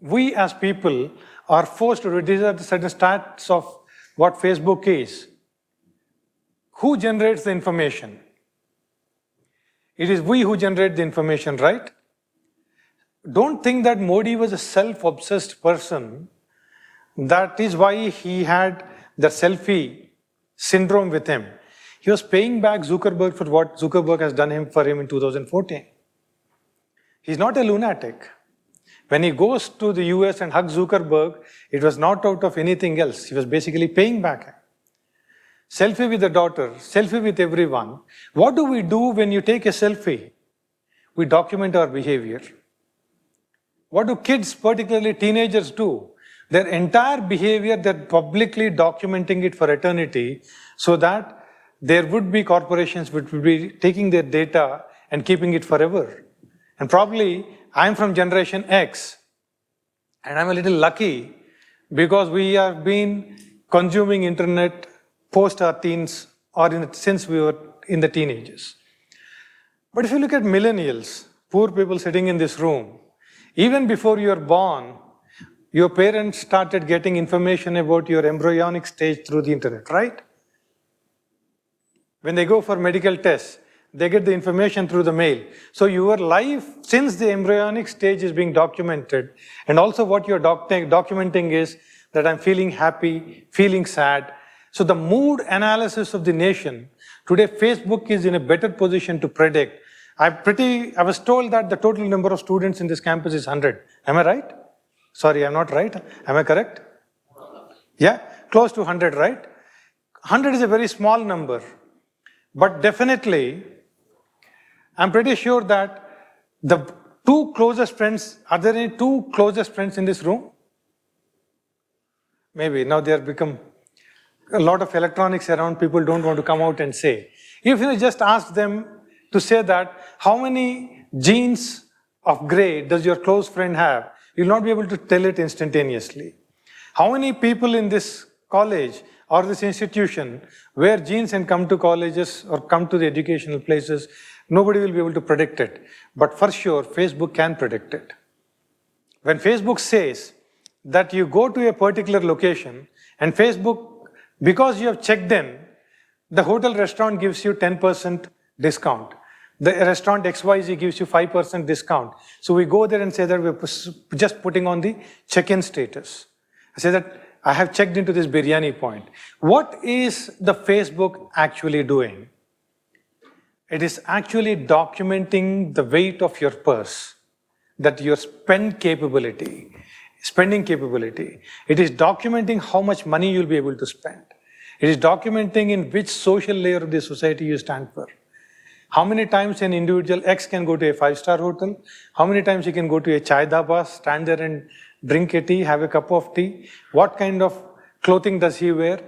[SPEAKER 1] We as people are forced to reduce the certain stats of what Facebook is. Who generates the information? It is we who generate the information, right? Don't think that Modi was a self-obsessed person. That is why he had the selfie syndrome with him. He was paying back Zuckerberg for what Zuckerberg has done for him in 2014. He's not a lunatic. When he goes to the US and hugs Zuckerberg, it was not out of anything else. He was basically paying back. Selfie with the daughter, selfie with everyone. What do we do when you take a selfie? We document our behavior. What do kids, particularly teenagers, do? Their entire behavior, they're publicly documenting it for eternity so that there would be corporations which would be taking their data and keeping it forever. And probably I'm from Generation X, and I'm a little lucky because we have been consuming internet post our teens or since we were in the teenagers. But if you look at millennials, poor people sitting in this room, even before you're born, your parents started getting information about your embryonic stage through the internet, right? When they go for medical tests, they get the information through the mail. So your life, since the embryonic stage is being documented, and also what you're documenting is that I'm feeling happy, feeling sad. So the mood analysis of the nation, today Facebook is in a better position to predict. I was told that the total number of students in this campus is 100. Am I right? Sorry, I'm not right. Am I correct? Yeah, close to 100, right? 100 is a very small number. But definitely, I'm pretty sure that the two closest friends, are there any two closest friends in this room? Maybe, now they have become a lot of electronics around, people don't want to come out and say. If you just ask them to say that, how many genes of gray does your close friend have? You'll not be able to tell it instantaneously. How many people in this college or this institution wear jeans and come to colleges or come to the educational places? Nobody will be able to predict it. But for sure, Facebook can predict it. When Facebook says that you go to a particular location and Facebook, because you have checked in, the hotel restaurant gives you 10% discount. The restaurant XYZ gives you 5% discount. So we go there and say that we're just putting on the check-in status. I say that I have checked into this biryani point. What is the Facebook actually doing? It is actually documenting the weight of your purse, that your spending capability. It is documenting how much money you'll be able to spend. It is documenting in which social layer of the society you stand for. How many times an individual X can go to a 5-star hotel? How many times he can go to a chai dhaba, stand there and drink a tea, have a cup of tea? What kind of clothing does he wear?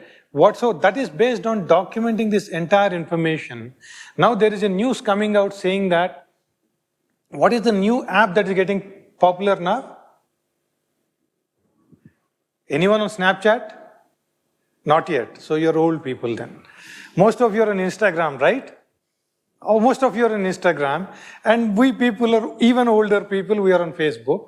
[SPEAKER 1] So that is based on documenting this entire information. Now there is a news coming out saying that, what is the new app that is getting popular now? Anyone on Snapchat? Not yet. So you're old people then. Most of you are on Instagram, right? Or most of you are on Instagram. And we people are even older people, we are on Facebook.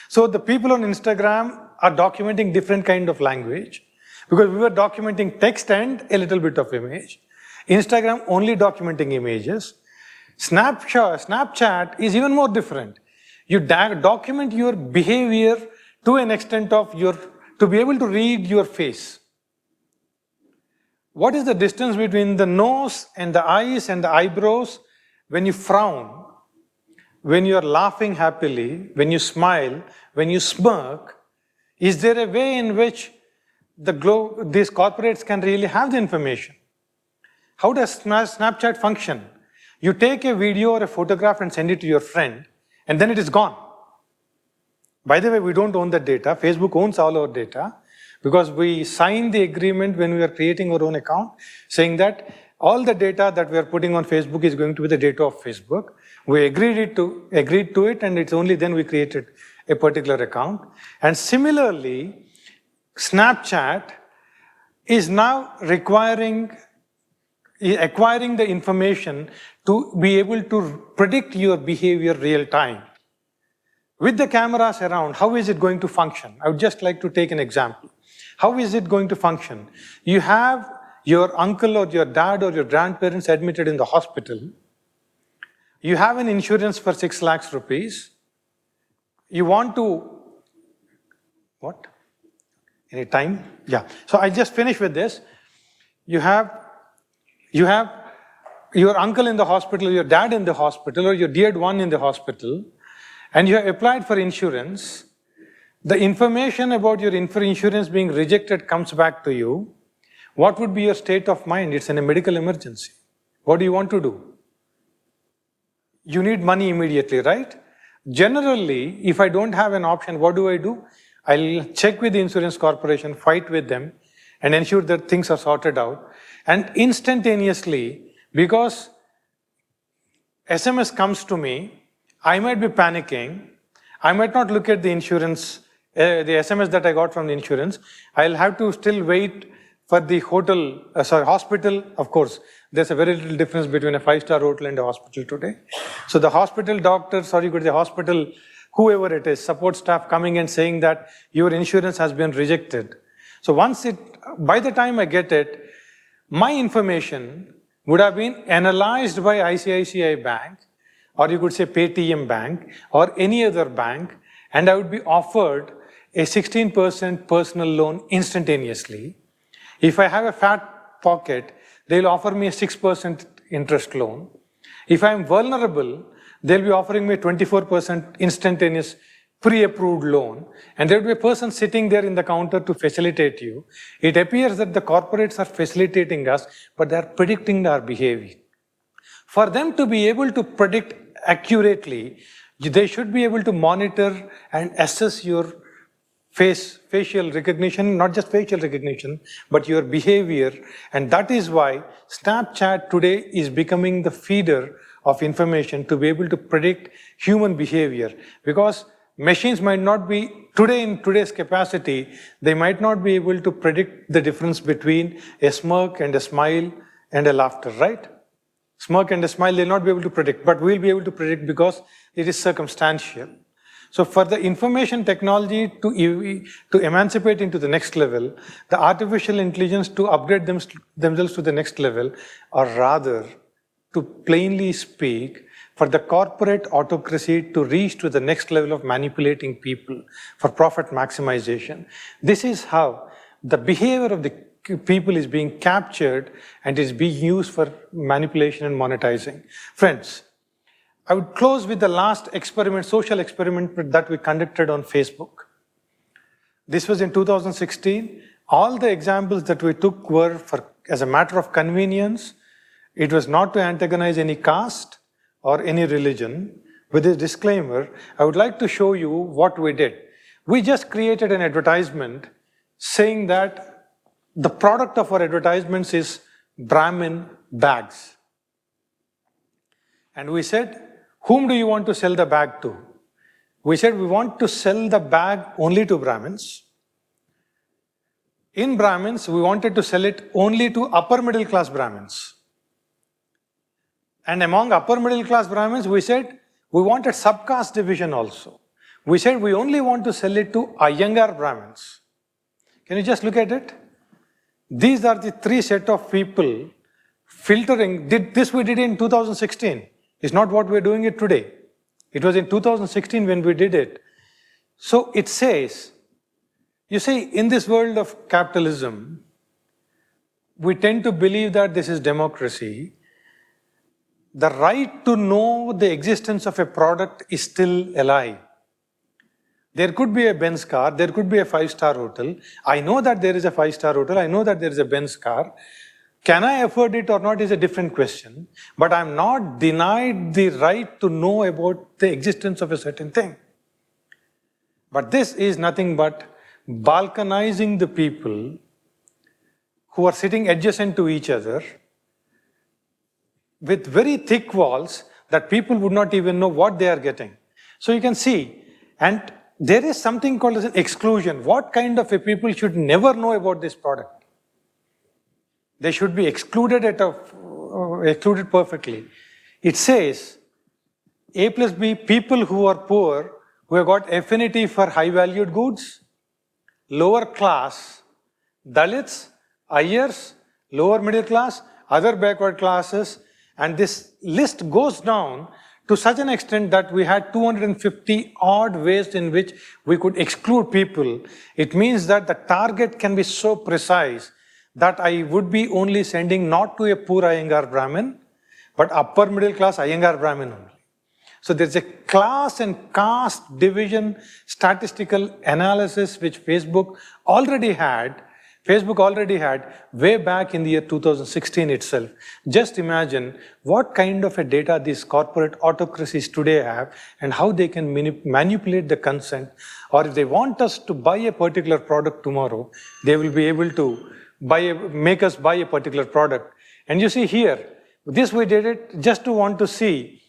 [SPEAKER 1] So the people on Instagram are documenting different kind of language, because we were documenting text and a little bit of image. Instagram only documenting images. Snapchat is even more different. You document your behavior to an extent of to be able to read your face. What is the distance between the nose and the eyes and the eyebrows when you frown, when you are laughing happily, when you smile, when you smirk? Is there a way in which these corporates can really have the information? How does Snapchat function? You take a video or a photograph and send it to your friend, and then it is gone. By the way, we don't own that data. Facebook owns all our data, because we signed the agreement when we were creating our own account, saying that all the data that we are putting on Facebook is going to be the data of Facebook. We agreed to it, and it's only then we created a particular account. And similarly, Snapchat is now acquiring the information to be able to predict your behavior real time. With the cameras around, how is it going to function? I would just like to take an example. How is it going to function? You have your uncle or your dad or your grandparents admitted in the hospital. You have an insurance for 6 lakhs rupees. You want to, what? Any time? Yeah. So I'll just finish with this. You have your uncle in the hospital, your dad in the hospital, or your dear one in the hospital, and you have applied for insurance. The information about your insurance being rejected comes back to you. What would be your state of mind? It's in a medical emergency. What do you want to do? You need money immediately, right? Generally, if I don't have an option, what do? I'll check with the insurance corporation, fight with them, and ensure that things are sorted out. And instantaneously, because SMS comes to me, I might be panicking. I might not look at the insurance, the SMS that I got from the insurance. I'll have to still wait for the hospital. Of course, there's a very little difference between a 5-star hotel and a hospital today. So the hospital doctors, the hospital, whoever it is, support staff coming and saying that your insurance has been rejected. So by the time I get it, my information would have been analyzed by ICICI Bank, or you could say Paytm Bank, or any other bank, and I would be offered a 16% personal loan instantaneously. If I have a fat pocket, they'll offer me a 6% interest loan. If I'm vulnerable, they'll be offering me a 24% instantaneous pre-approved loan, and there will be a person sitting there in the counter to facilitate you. It appears that the corporates are facilitating us, but they're predicting our behavior. For them to be able to predict accurately, they should be able to monitor and assess your facial recognition, not just facial recognition, but your behavior. And that is why Snapchat today is becoming the feeder of information to be able to predict human behavior. Because machines might not be, today in today's capacity, they might not be able to predict the difference between a smirk and a smile and a laughter, right? Smirk and a smile, they'll not be able to predict, but we'll be able to predict because it is circumstantial. So for the information technology to emancipate into the next level, the artificial intelligence to upgrade themselves to the next level, or rather, to plainly speak, for the corporate autocracy to reach to the next level of manipulating people for profit maximization. This is how the behavior of the people is being captured and is being used for manipulation and monetizing. Friends, I would close with the last experiment, social experiment that we conducted on Facebook. This was in 2016. All the examples that we took were as a matter of convenience. It was not to antagonize any caste or any religion. With this disclaimer, I would like to show you what we did. We just created an advertisement saying that the product of our advertisements is Brahmin bags. And we said, whom do you want to sell the bag to? We said we want to sell the bag only to Brahmins. In Brahmins, we wanted to sell it only to upper middle class Brahmins. And among upper middle class Brahmins, we said we wanted subcaste division also. We said we only want to sell it to Iyengar Brahmins. Can you just look at it? These are the three set of people filtering. This we did in 2016. It's not what we're doing it today. It was in 2016 when we did it. So it says, you see, in this world of capitalism, we tend to believe that this is democracy. The right to know the existence of a product is still alive. There could be a Benz car, there could be a 5-star hotel. I know that there is a 5-star hotel, I know that there is a Benz car. Can I afford it or not is a different question, but I'm not denied the right to know about the existence of a certain thing. But this is nothing but balkanizing the people who are sitting adjacent to each other with very thick walls that people would not even know what they are getting. So you can see, and there is something called as an exclusion. What kind of a people should never know about this product? They should be excluded excluded perfectly. It says A plus B, people who are poor, who have got affinity for high valued goods, lower class, Dalits, Iyengar, lower middle class, other backward classes, and this list goes down to such an extent that we had 250 odd ways in which we could exclude people. It means that the target can be so precise that I would be only sending not to a poor Iyengar Brahmin, but upper middle class Iyengar Brahmin only. So there's a class and caste division statistical analysis which Facebook already had way back in the year 2016 itself. Just imagine what kind of a data these corporate autocracies today have and how they can manipulate the consent, or if they want us to buy a particular product tomorrow, they will be able to make us buy a particular product. And you see here, this we did it just to want to see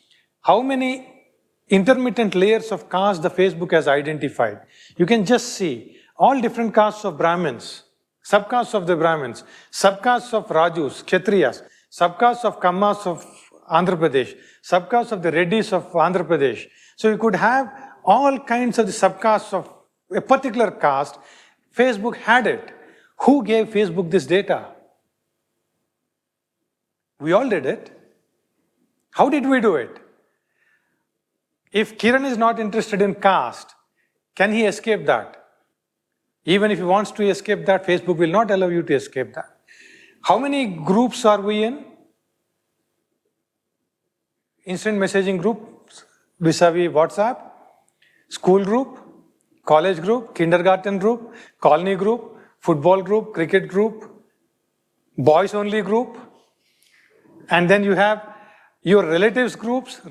[SPEAKER 1] how many intermittent layers of caste the Facebook has identified. You can just see all different castes of Brahmins, subcastes of the Brahmins, subcastes of Rajus, Kshatriyas, subcastes of Kammas of Andhra Pradesh, subcastes of the Reddys of Andhra Pradesh. So you could have all kinds of the subcastes of a particular caste. Facebook had it. Who gave Facebook this data? We all did it. How did we do it? If Kiran is not interested in caste, can he escape that? Even if he wants to escape that, Facebook will not allow you to escape that. How many groups are we in? Instant messaging groups vis-a-vis WhatsApp, school group, college group, kindergarten group, colony group, football group, cricket group, boys only group, and then you have your relatives groups,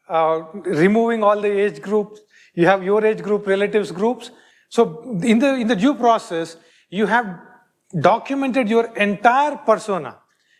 [SPEAKER 1] removing all the age groups, you have your age group, relatives groups. So in the due process, you have documented your entire persona,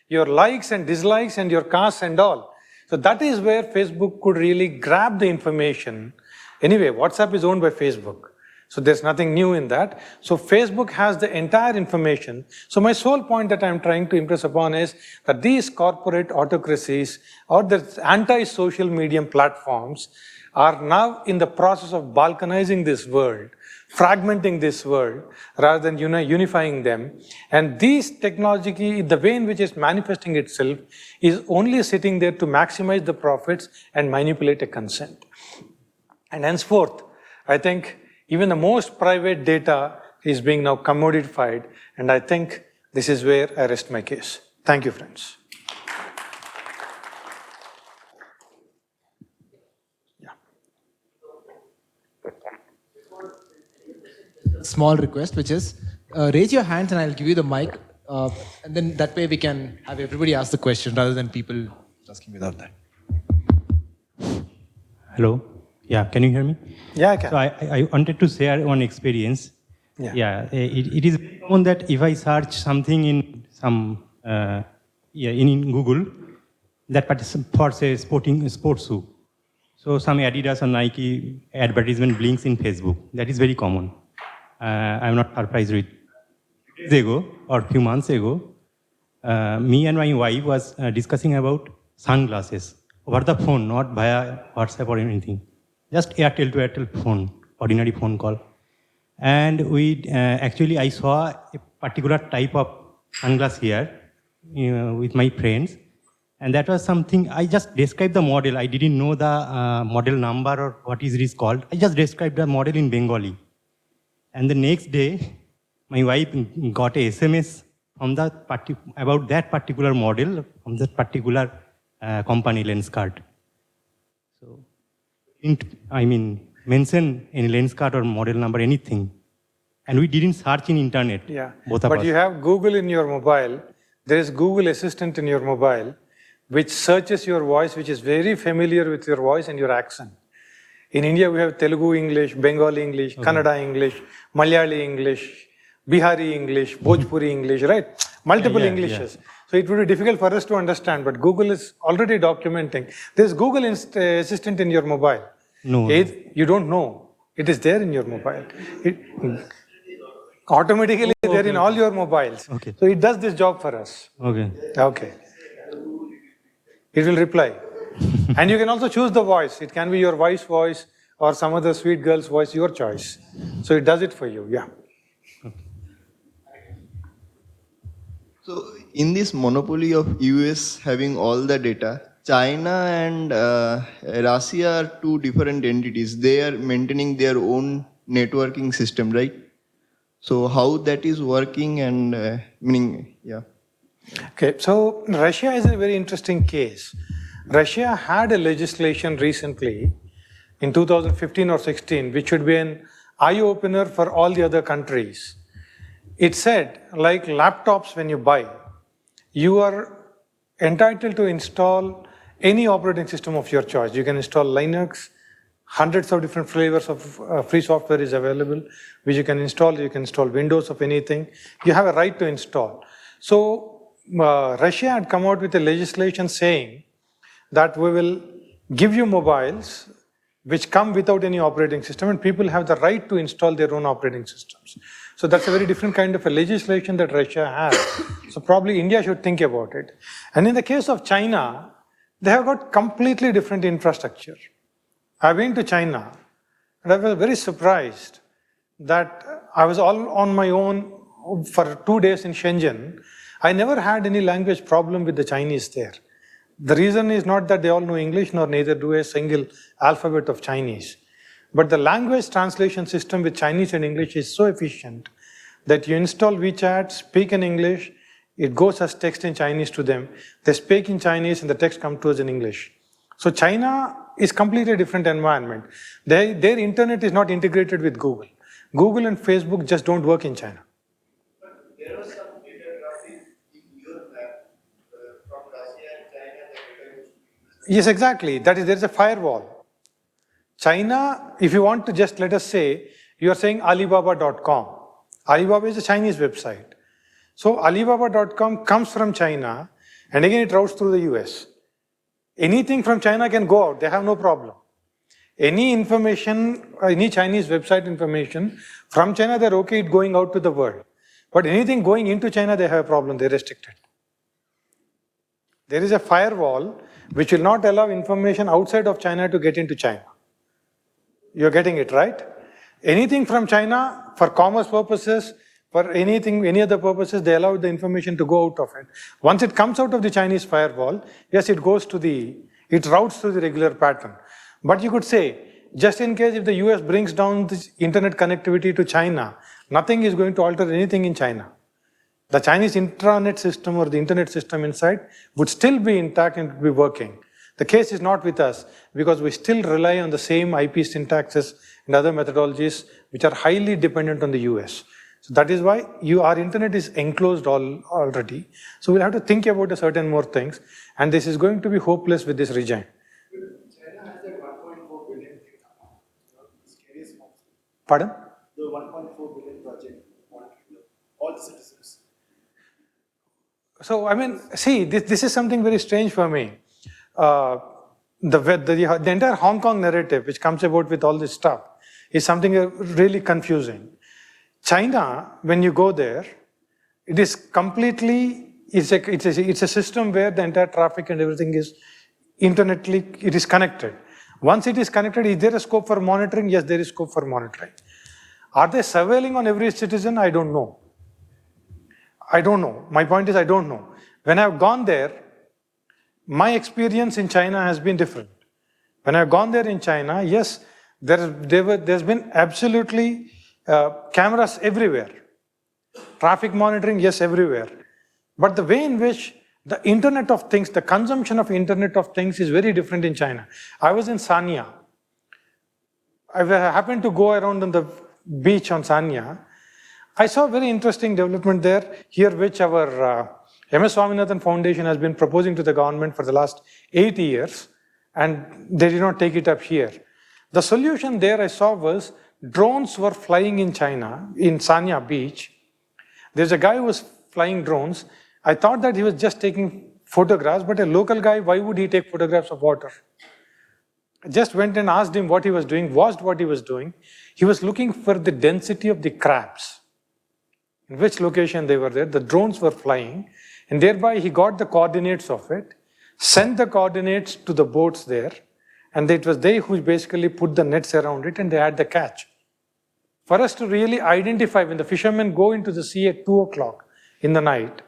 [SPEAKER 1] your likes and dislikes and your caste and all. So that is where Facebook could really grab the information. Anyway, WhatsApp is owned by Facebook. So there's nothing new in that. So Facebook has the entire information. So my sole point that I'm trying to impress upon is that these corporate autocracies or the anti-social medium platforms are now in the process of balkanizing this world, fragmenting this world, rather than unifying them. And this technology, the way in which it's manifesting itself, is only sitting there to maximize the profits and manipulate a consent. And henceforth, I think even the most private data is being now commodified, and I think this is where I rest my case. Thank you, friends.
[SPEAKER 5] Small request, which is raise your hands and I'll give you the mic, and then that way we can have everybody ask the question rather than people asking without that.
[SPEAKER 6] Hello. Yeah, can you hear me?
[SPEAKER 1] Yeah, I can.
[SPEAKER 6] So I wanted to share one experience.
[SPEAKER 1] Yeah.
[SPEAKER 6] It is common that if I search something in some in Google, that for say sports shoe. So some Adidas or Nike advertisement blinks in Facebook. That is very common. I'm not surprised with. Days ago or a few months ago, me and my wife was discussing about sunglasses over the phone, not via WhatsApp or anything. Just Airtel to Airtel phone, ordinary phone call. And we actually, I saw a particular type of sunglass here with my friends. And that was something, I just described the model. I didn't know the model number or what is it called. I just described the model in Bengali. And the next day, my wife got a SMS from about that particular model from that particular company Lenskart. So, mention any Lenskart or model number, anything. And we didn't search in internet.
[SPEAKER 1] Yeah,
[SPEAKER 6] both of
[SPEAKER 1] but
[SPEAKER 6] us.
[SPEAKER 1] you have Google in your mobile. There is Google Assistant in your mobile, which searches your voice, which is very familiar with your voice and your accent. In India, we have Telugu English, Bengali English, Kannada English, Malayali English, Bihari English, Bhojpuri English, right? Multiple Englishes. Yeah. So it would be difficult for us to understand, but Google is already documenting. There's Google Assistant in your mobile.
[SPEAKER 6] No.
[SPEAKER 1] You don't know. It is there in your mobile. Automatically there in all your mobiles.
[SPEAKER 6] Okay.
[SPEAKER 1] So it does this job for us.
[SPEAKER 6] Okay.
[SPEAKER 1] Okay. It will reply. And you can also choose the voice. It can be your wife's voice or some other sweet girl's voice, your choice. So it does it for you, yeah.
[SPEAKER 7] So in this monopoly of US having all the data, China and Russia are two different entities. They are maintaining their own networking system, right? So how that is working and meaning, yeah.
[SPEAKER 1] Okay, so Russia is a very interesting case. Russia had a legislation recently in 2015 or 16, which should be an eye-opener for all the other countries. It said, like laptops when you buy, you are entitled to install any operating system of your choice. You can install Linux, hundreds of different flavors of free software is available, which you can install. You can install Windows of anything. You have a right to install. So Russia had come out with a legislation saying that we will give you mobiles which come without any operating system, and people have the right to install their own operating systems. So that's a very different kind of a legislation that Russia has. So probably India should think about it. And in the case of China, they have got completely different infrastructure. I've been to China, and I was very surprised that I was all on my own for 2 days in Shenzhen. I never had any language problem with the Chinese there. The reason is not that they all know English, nor neither do a single alphabet of Chinese. But the language translation system with Chinese and English is so efficient that you install WeChat, speak in English, it goes as text in Chinese to them. They speak in Chinese and the text comes to us in English. So China is completely different environment. Their internet is not integrated with Google. Google and Facebook just don't work in China.
[SPEAKER 7] But there was some data traffic in your map from Russia and China that data used to be.
[SPEAKER 1] Yes, exactly. There is a firewall. China, if you want to just let us say, You are saying Alibaba.com. Alibaba is a Chinese website. So Alibaba.com comes from China, and again it routes through the US. Anything from China can go out, they have no problem. Any information, any Chinese website information from China, they're okay it going out to the world. But anything going into China, they have a problem, they restrict it. There is a firewall which will not allow information outside of China to get into China. You're getting it, right? Anything from China, for commerce purposes, for anything, any other purposes, they allow the information to go out of it. Once it comes out of the Chinese firewall, yes, it goes to it routes through the regular pattern. But you could say, just in case if the US brings down this internet connectivity to China, nothing is going to alter anything in China. The Chinese intranet system or the internet system inside would still be intact and be working. The case is not with us because we still rely on the same IP syntaxes and other methodologies which are highly dependent on the US. So that is why our internet is enclosed already. So we'll have to think about certain more things, and this is going to be hopeless with this regime.
[SPEAKER 4] China has that 1.4 billion thing. Scariest one.
[SPEAKER 1] Pardon?
[SPEAKER 4] The 1.4 billion project monitoring all the citizens.
[SPEAKER 1] So, I mean, see, this is something very strange for me. The entire Hong Kong narrative, which comes about with all this stuff, is something really confusing. China, when you go there, it is completely, it's a system where the entire traffic and everything is it is connected. Once it is connected, is there a scope for monitoring? Yes, there is scope for monitoring. Are they surveilling on every citizen? I don't know. My point is, I don't know. When I've gone there, my experience in China has been different. When I've gone there in China, yes, there's been absolutely cameras everywhere. Traffic monitoring, yes, everywhere. But the way in which the Internet of Things, the consumption of Internet of Things is very different in China. I was in Sanya. I happened to go around on the beach on Sanya. I saw a very interesting development there, here which our MS Swaminathan Foundation has been proposing to the government for the last 8 years, and they did not take it up here. The solution there I saw was drones were flying in China, in Sanya beach. There's a guy who was flying drones. I thought that he was just taking photographs, but a local guy, why would he take photographs of water? I just went and asked him what he was doing, watched what he was doing. He was looking for the density of the crabs, in which location they were there. The drones were flying, and thereby he got the coordinates of it, sent the coordinates to the boats there, and it was they who basically put the nets around it, and they had the catch. For us to really identify, when the fishermen go into the sea at 2 o'clock in the night,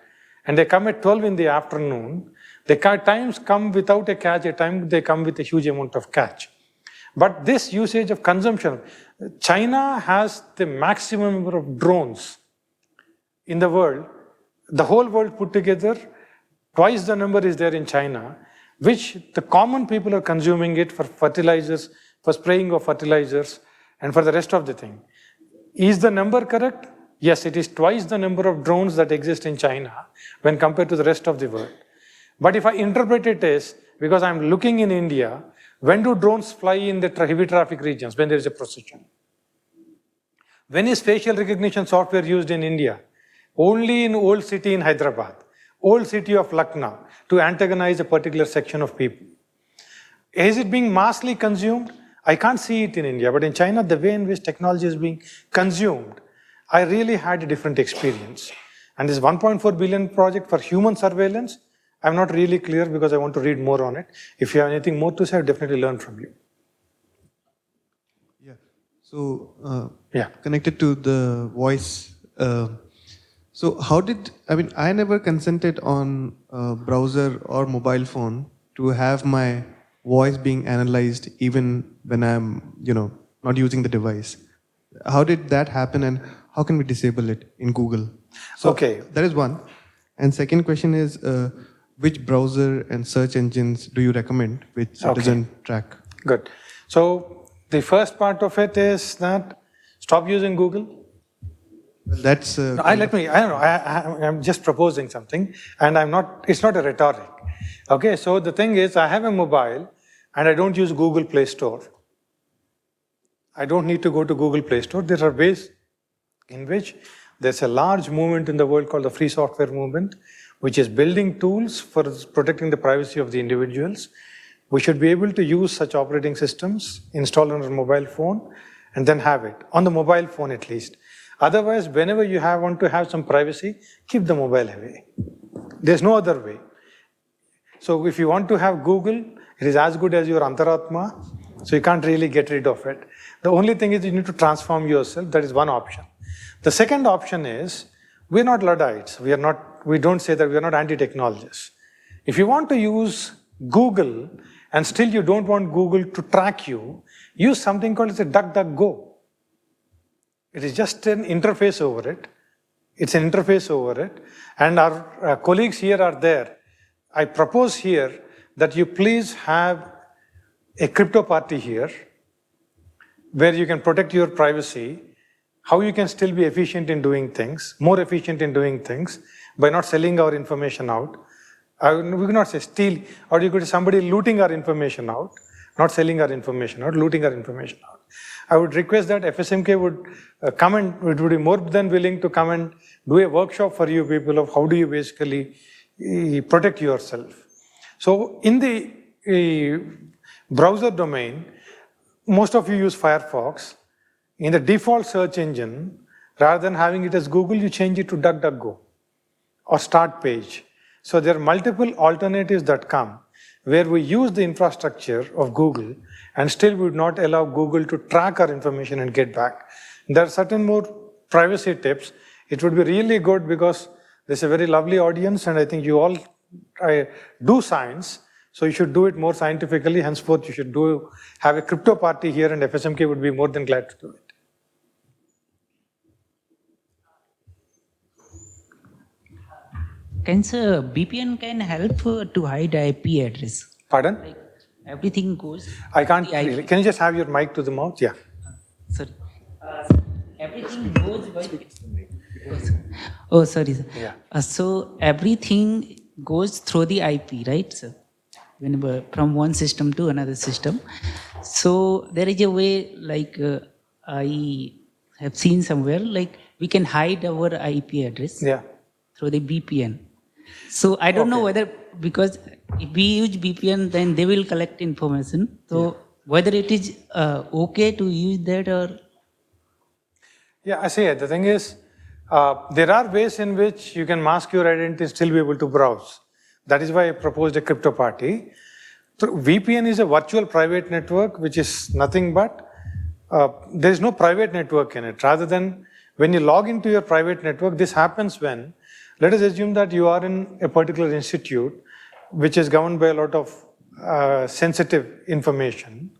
[SPEAKER 1] and they come at 12 in the afternoon, they at times come without a catch, at times they come with a huge amount of catch. But this usage of consumption, China has the maximum number of drones in the world. The whole world put together, twice the number is there in China, which the common people are consuming it for fertilizers, for spraying of fertilizers, and for the rest of the thing. Is the number correct? Yes, it is twice the number of drones that exist in China when compared to the rest of the world. But if I interpret it as, because I'm looking in India, when do drones fly in the heavy traffic regions, when there is a procession? When is facial recognition software used in India? Only in old city in Hyderabad, old city of Lucknow, to antagonize a particular section of people. Is it being massively consumed? I can't see it in India, but in China, the way in which technology is being consumed, I really had a different experience. And this 1.4 billion project for human surveillance, I'm not really clear because I want to read more on it. If you have anything more to say, I'll definitely learn from you.
[SPEAKER 8] Yeah. So, connected to the voice, so how I never consented on a browser or mobile phone to have my voice being analyzed even when I'm, not using the device. How did that happen, and how can we disable it in Google? So
[SPEAKER 1] okay.
[SPEAKER 8] That is one. And second question is, which browser and search engines do you recommend which doesn't track?
[SPEAKER 1] Good. So the first part of it is that stop using Google.
[SPEAKER 8] That's
[SPEAKER 1] I don't know, I'm just proposing something, and it's not a rhetoric. Okay, so the thing is, I have a mobile and I don't use Google Play Store. I don't need to go to Google Play Store. There are ways in which there's a large movement in the world called the free software movement, which is building tools for protecting the privacy of the individuals. We should be able to use such operating systems, install on a mobile phone, and then have it, on the mobile phone at least. Otherwise, whenever you want to have some privacy, keep the mobile away. There's no other way. So if you want to have Google, it is as good as your Antaratma, so you can't really get rid of it. The only thing is you need to transform yourself. That is one option. The second option is, we're not Luddites. We don't say that we are not anti-technologists. If you want to use Google and still you don't want Google to track you, use something called as a DuckDuckGo. It is just an interface over it. It's an interface over it. And our colleagues here are there. I propose here that you please have a crypto party here where you can protect your privacy, how you can still be efficient in doing things, more efficient in doing things by not selling our information out. We could not say steal, or you could say somebody looting our information out, not selling our information out, looting our information out. I would request that FSMK would come and would be more than willing to come and do a workshop for you people of how do you basically protect yourself. So in the browser domain, most of you use Firefox. In the default search engine, rather than having it as Google, you change it to DuckDuckGo or Start Page. So there are multiple alternatives that come where we use the infrastructure of Google and still would not allow Google to track our information and get back. There are certain more privacy tips. It would be really good because there's a very lovely audience and I think you all do science. So you should do it more scientifically. Henceforth, you should have a crypto party here and FSMK would be more than glad to do it.
[SPEAKER 9] Can VPN can help to hide IP address?
[SPEAKER 1] Pardon?
[SPEAKER 9] Like everything goes.
[SPEAKER 1] I can't really. Can you just have your mic to the mouth? Yeah.
[SPEAKER 9] Sorry. Everything goes by. Oh, sorry, sir.
[SPEAKER 1] Yeah.
[SPEAKER 9] So everything goes through the IP, right, sir? Whenever from one system to another system. So there is a way, like I have seen somewhere, like we can hide our IP address through the VPN. So I don't know whether, because if we use VPN, then they will collect information. So whether it is okay to use that or?
[SPEAKER 1] Yeah, I see it. The thing is, there are ways in which you can mask your identity and still be able to browse. That is why I proposed a crypto party. VPN is a virtual private network, which is nothing but, there is no private network in it. Rather than when you log into your private network, this happens when, let us assume that you are in a particular institute, which is governed by a lot of sensitive information.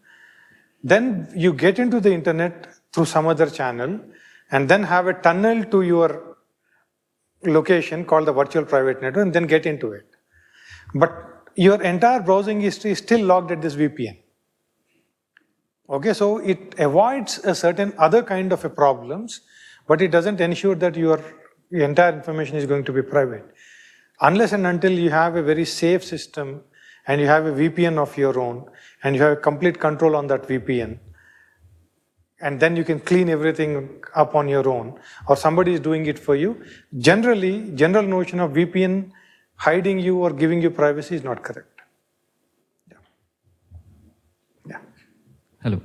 [SPEAKER 1] Then you get into the internet through some other channel and then have a tunnel to your location called the virtual private network and then get into it. But your entire browsing history is still logged at this VPN. Okay, so it avoids a certain other kind of problems, but it doesn't ensure that your entire information is going to be private. Unless and until you have a very safe system and you have a VPN of your own and you have complete control on that VPN, and then you can clean everything up on your own, or somebody is doing it for you. Generally, general notion of VPN hiding you or giving you privacy is not correct. Yeah.
[SPEAKER 10] Hello.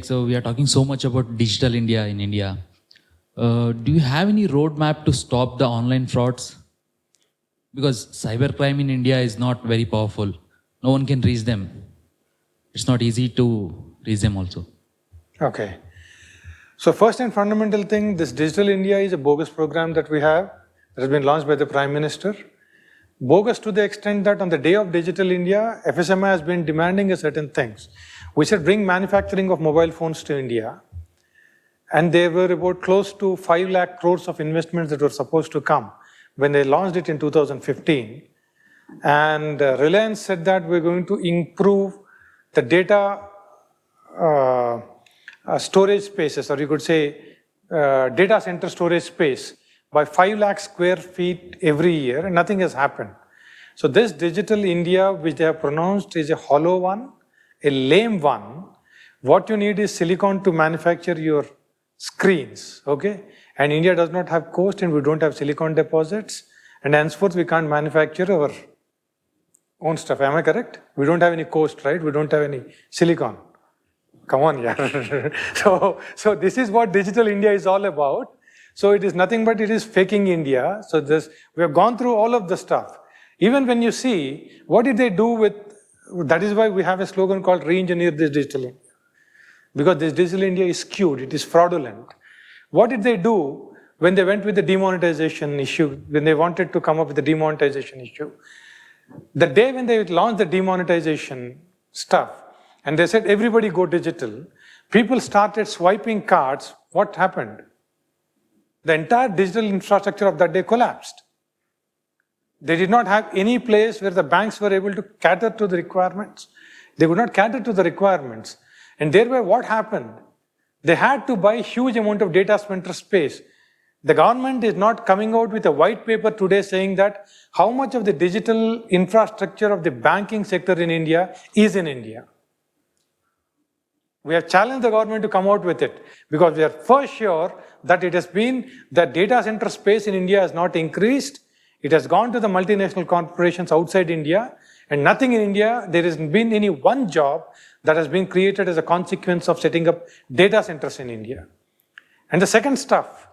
[SPEAKER 10] So we are talking so much about digital India in India. Do you have any roadmap to stop the online frauds? Because cybercrime in India is not very powerful. No one can reach them. It's not easy to reach them also.
[SPEAKER 1] Okay. So first and fundamental thing, this Digital India is a bogus program that we have that has been launched by the Prime Minister. Bogus to the extent that on the day of Digital India, FSMI has been demanding a certain things. We said bring manufacturing of mobile phones to India. And there were about close to 5 lakh crores of investments that were supposed to come when they launched it in 2015. And Reliance said that we're going to improve the data storage spaces, or you could say data center storage space by 5 lakh square feet every year, and nothing has happened. So this Digital India, which they have pronounced is a hollow one, a lame one. What you need is silicon to manufacture your screens, okay? And India does not have coast and we don't have silicon deposits. And henceforth, we can't manufacture our own stuff. Am I correct? We don't have any coast, right? We don't have any silicon. Come on, yeah. So this is what Digital India is all about. So it is nothing but it is faking India. So we have gone through all of the stuff. Even when you see, what did they do with, that is why we have a slogan called re-engineer this Digital India. Because this Digital India is skewed, it is fraudulent. What did they do when they went with the demonetization issue, when they wanted to come up with the demonetization issue? The day when they launched the demonetization stuff, and they said everybody go digital, people started swiping cards. What happened? The entire digital infrastructure of that day collapsed. They did not have any place where the banks were able to cater to the requirements. They could not cater to the requirements. And thereby what happened? They had to buy huge amount of data center space. The government is not coming out with a white paper today saying that how much of the digital infrastructure of the banking sector in India is in India. We have challenged the government to come out with it because we are for sure that it has been, the data center space in India has not increased. It has gone to the multinational corporations outside India, and nothing in India, there hasn't been any one job that has been created as a consequence of setting up data centers in India. And the second stuff,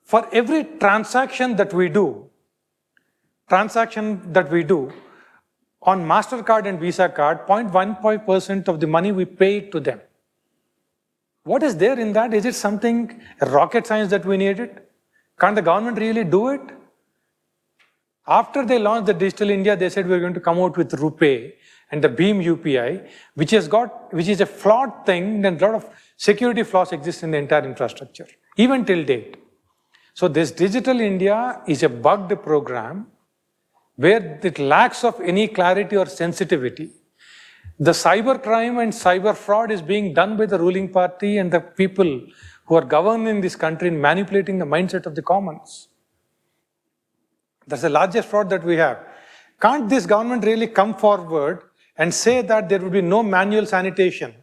[SPEAKER 1] for every transaction that we do on MasterCard and Visa card, 0.15% of the money we pay to them. What is there in that? Is it something, rocket science that we needed? Can't the government really do it? After they launched the Digital India, they said we're going to come out with RuPay and the Beam UPI, which is a flawed thing, and a lot of security flaws exist in the entire infrastructure, even till date. So this Digital India is a bugged program where it lacks of any clarity or sensitivity. The cyber crime and cyber fraud is being done by the ruling party and the people who are governing this country in manipulating the mindset of the commons. That's the largest fraud that we have. Can't this government really come forward and say that there will be no manual sanitation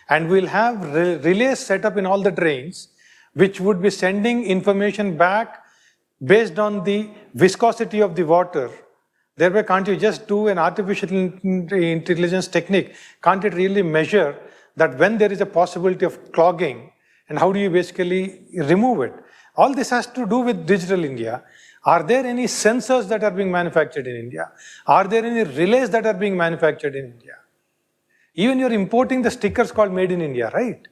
[SPEAKER 1] and we'll have relays set up in all the drains which would be sending information back based on the viscosity of the water? Thereby, can't you just do an artificial intelligence technique? Can't it really measure that when there is a possibility of clogging, and how do you basically remove it? All this has to do with Digital India. Are there any sensors that are being manufactured in India? Are there any relays that are being manufactured in India? Even you're importing the stickers called Made in India, right?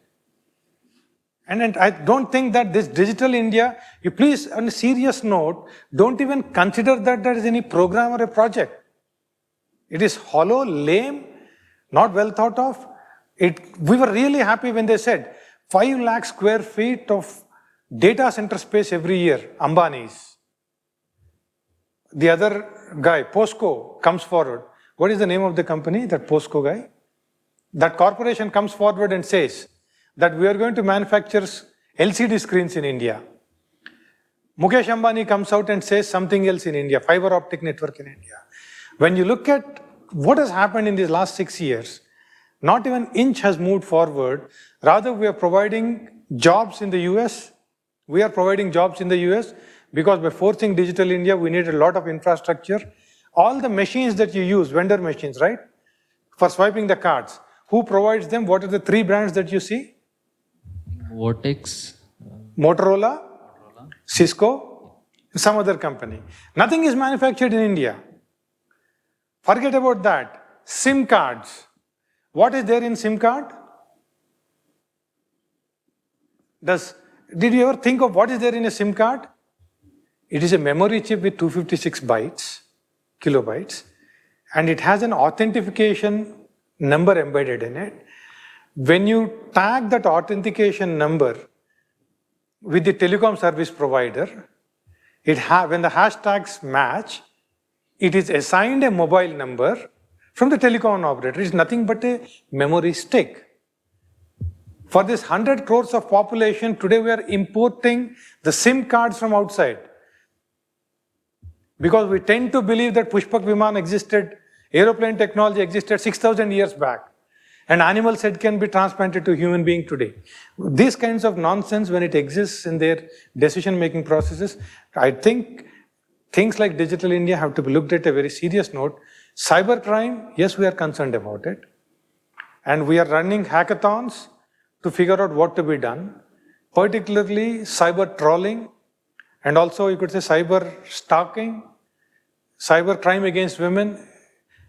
[SPEAKER 1] And I don't think that this Digital India, you please, on a serious note, don't even consider that there is any program or a project. It is hollow, lame, not well thought of. We were really happy when they said 5 lakh square feet of data center space every year, Ambani's. The other guy, POSCO, comes forward. What is the name of the company, that POSCO guy? That corporation comes forward and says that we are going to manufacture LCD screens in India. Mukesh Ambani comes out and says something else in India, fiber optic network in India. When you look at what has happened in these last 6 years, not even an inch has moved forward. Rather, we are providing jobs in the US. We are providing jobs in the US because by forcing Digital India, we need a lot of infrastructure. All the machines that you use, vendor machines, right? For swiping the cards. Who provides them? What are the 3 brands that you see?
[SPEAKER 10] Vortex,
[SPEAKER 1] Motorola, Cisco, some other company. Nothing is manufactured in India. Forget about that. SIM cards. What is there in SIM card? Did you ever think of what is there in a SIM card? It is a memory chip with 256 kilobytes, and it has an authentication number embedded in it. When you tag that authentication number with the telecom service provider, when the hashtags match, it is assigned a mobile number from the telecom operator. It is nothing but a memory stick. For this 100 crores of population, today we are importing the SIM cards from outside. Because we tend to believe that Pushpak Viman existed Aeroplane technology existed 6,000 years back. And animal head can be transplanted to human being today. These kinds of nonsense, when it exists in their decision-making processes, I think things like Digital India have to be looked at a very serious note. Cybercrime, yes, we are concerned about it. And we are running hackathons to figure out what to be done, particularly cyber trolling, and also you could say cyber stalking, cyber crime against women,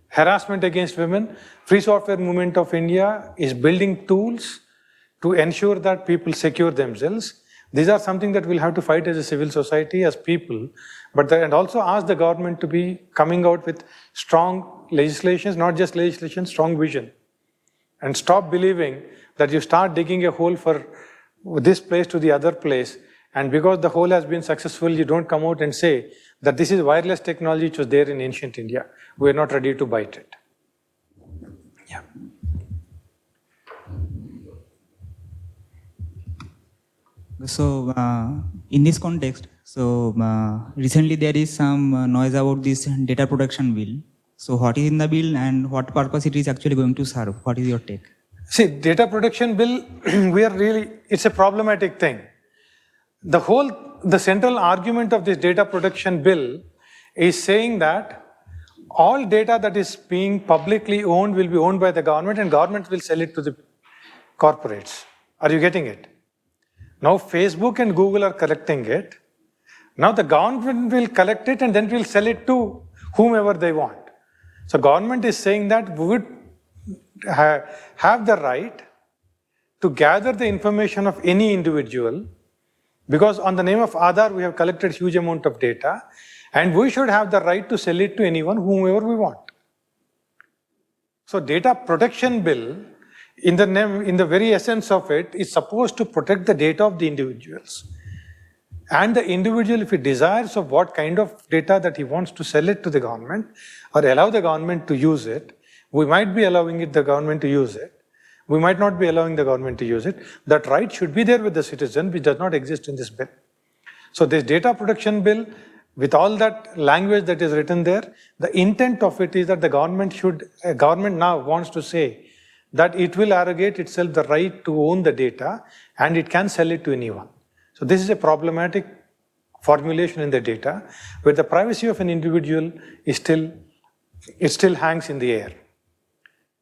[SPEAKER 1] harassment against women. Free Software Movement of India is building tools to ensure that people secure themselves. These are something that we'll have to fight as a civil society, as people, and also ask the government to be coming out with strong legislations, not just legislation, strong vision. And stop believing that you start digging a hole for this place to the other place, and because the hole has been successful, you don't come out and say that this is wireless technology which was there in ancient India. We're not ready to bite it. Yeah.
[SPEAKER 11] So, in this context, recently there is some noise about this data protection bill. So, what is in the bill and what purpose it is actually going to serve? What is your take?
[SPEAKER 1] See, data protection bill, it's a problematic thing. The central argument of this data protection bill is saying that all data that is being publicly owned will be owned by the government, and government will sell it to the corporates. Are you getting it? Now Facebook and Google are collecting it. Now the government will collect it and then will sell it to whomever they want. So government is saying that we would have the right to gather the information of any individual, because on the name of Aadhaar we have collected huge amount of data, and we should have the right to sell it to anyone, whomever we want. So data protection bill, in the very essence of it, is supposed to protect the data of the individuals. And the individual, if he desires of what kind of data that he wants to sell it to the government or allow the government to use it, we might be allowing the government to use it. We might not be allowing the government to use it. That right should be there with the citizen, which does not exist in this bill. So this data protection bill, with all that language that is written there, the intent of it is that the government now wants to say that it will arrogate itself the right to own the data and it can sell it to anyone. So this is a problematic formulation in the data where the privacy of an individual is still hangs in the air.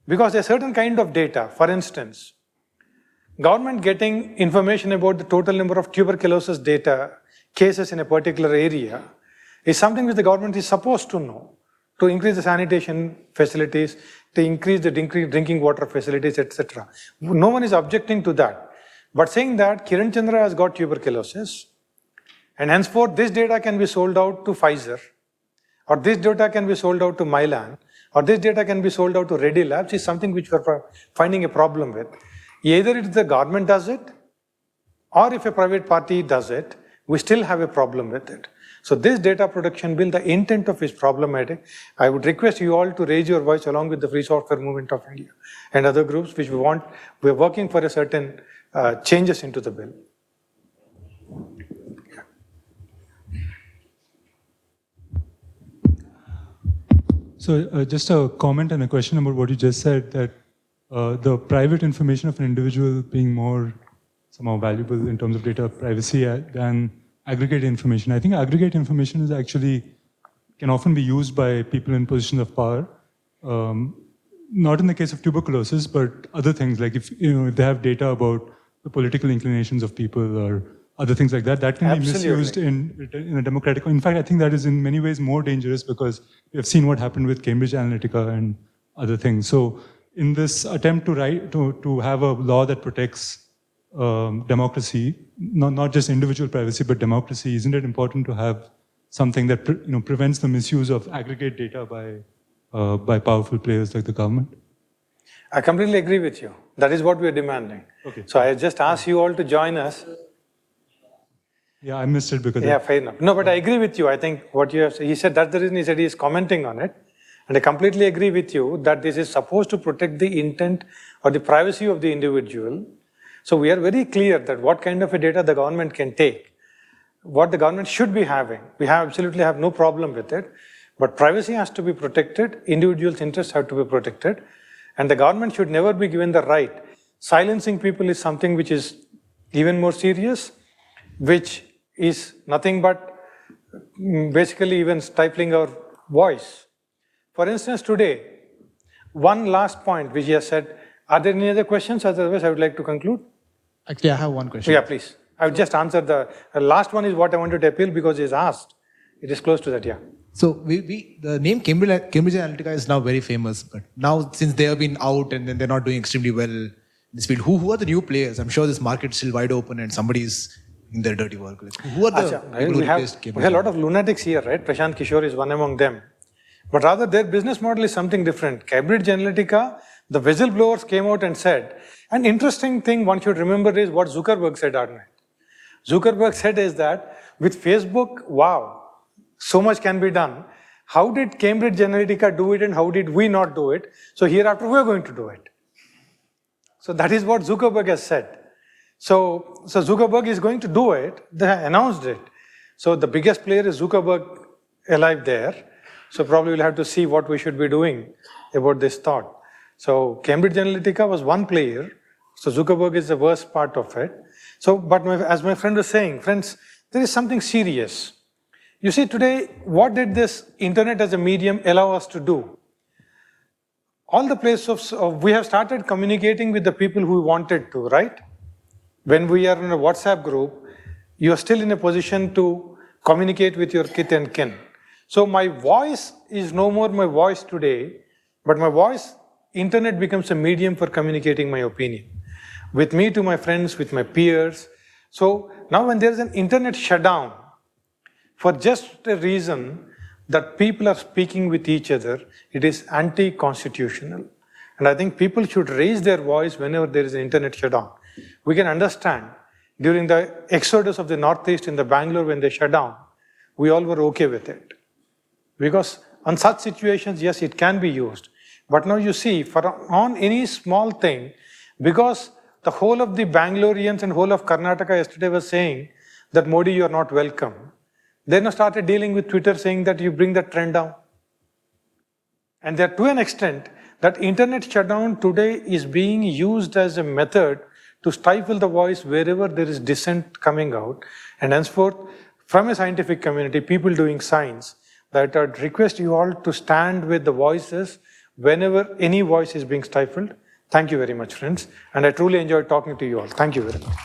[SPEAKER 1] Because a certain kind of data, for instance, government getting information about the total number of tuberculosis data cases in a particular area is something which the government is supposed to know to increase the sanitation facilities, to increase the drinking water facilities, etc. No one is objecting to that. But saying that Kiran Chandra has got tuberculosis, and henceforth this data can be sold out to Pfizer, or this data can be sold out to Mylan, or this data can be sold out to Reddy Labs, is something which we are finding a problem with. Either if the government does it, or if a private party does it, we still have a problem with it. So this data protection bill, the intent of it is problematic. I would request you all to raise your voice along with the Free Software Movement of India and other groups which we're working for a certain changes into the bill.
[SPEAKER 12] So just a comment and a question about what you just said, that the private information of an individual being more somehow valuable in terms of data privacy than aggregate information. I think aggregate information is actually can often be used by people in positions of power. Not in the case of tuberculosis, but other things like if they have data about the political inclinations of people or other things like that, that can be misused in a democratic. In fact, I think that is in many ways more dangerous because we have seen what happened with Cambridge Analytica and other things. So in this attempt to have a law that protects democracy, not just individual privacy, but democracy, isn't it important to have something that prevents the misuse of aggregate data by powerful players like the government?
[SPEAKER 1] I completely agree with you. That is what we are demanding. Okay. So I just ask you all to join us.
[SPEAKER 12] Yeah, I missed it because...
[SPEAKER 1] Yeah, fair enough. No, but I agree with you. I think what you have said, he said that's the reason he said he is commenting on it. And I completely agree with you that this is supposed to protect the intent or the privacy of the individual. So we are very clear that what kind of a data the government can take, what the government should be having. We absolutely have no problem with it. But privacy has to be protected, individuals' interests have to be protected, and the government should never be given the right. Silencing people is something which is even more serious, which is nothing but basically even stifling our voice. For instance, today, one last point which he has said, are there any other questions? Otherwise, I would like to conclude.
[SPEAKER 5] Actually, I have one question.
[SPEAKER 1] Yeah, please. I will just answer the last one is what I wanted to appeal because he is asked. It is close to that, yeah.
[SPEAKER 5] So the name Cambridge Analytica is now very famous, but now since they have been out and then they're not doing extremely well in this field, who are the new players? I'm sure this market is still wide open and somebody is in their dirty work. Like, who are the people who replaced Cambridge?
[SPEAKER 1] We have a lot of lunatics here, right? Prashant Kishore is one among them. But rather their business model is something different. Cambridge Analytica, the whistleblowers came out and said, an interesting thing one should remember is what Zuckerberg said at night. Zuckerberg said is that with Facebook, wow, so much can be done. How did Cambridge Analytica do it and how did we not do it? So hereafter we're going to do it. So that is what Zuckerberg has said. So Zuckerberg is going to do it. They announced it. So the biggest player is Zuckerberg alive there. So probably we'll have to see what we should be doing about this thought. So Cambridge Analytica was one player. So Zuckerberg is the worst part of it. So, but as my friend was saying, friends, there is something serious. You see today, what did this internet as a medium allow us to do? All the places we have started communicating with the people who wanted to, right? When we are in a WhatsApp group, you are still in a position to communicate with your kith and kin. So my voice is no more my voice today, but my voice, internet becomes a medium for communicating my opinion. With me to my friends, with my peers. So now when there is an internet shutdown, for just a reason that people are speaking with each other, it is anti-constitutional. And I think people should raise their voice whenever there is an internet shutdown. We can understand during the exodus of the Northeast in the Bangalore when they shut down, we all were okay with it. Because on such situations, yes, it can be used. But now you see, on any small thing, because the whole of the Bangaloreans and whole of Karnataka yesterday was saying that Modi, you are not welcome. They now started dealing with Twitter saying that you bring that trend down. And there to an extent that internet shutdown today is being used as a method to stifle the voice wherever there is dissent coming out. And henceforth, from a scientific community, people doing science, that I'd request you all to stand with the voices whenever any voice is being stifled. Thank you very much, friends. And I truly enjoyed talking to you all. Thank you very much.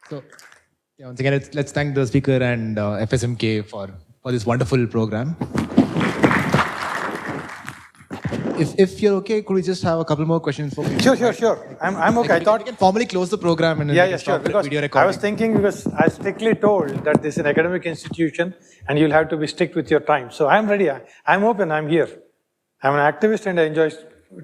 [SPEAKER 5] So, yeah, once again, let's thank the speaker and FSMK for this wonderful program. If you're okay, could we just have a couple more questions for people?
[SPEAKER 1] Sure. I'm okay.
[SPEAKER 5] I thought we can formally close the program and then
[SPEAKER 1] sure.
[SPEAKER 5] stop the
[SPEAKER 1] Because
[SPEAKER 5] video recording.
[SPEAKER 1] I was thinking, because I was strictly told that this is an academic institution and you'll have to be strict with your time. So I'm ready. I'm open. I'm here. I'm an activist and I enjoy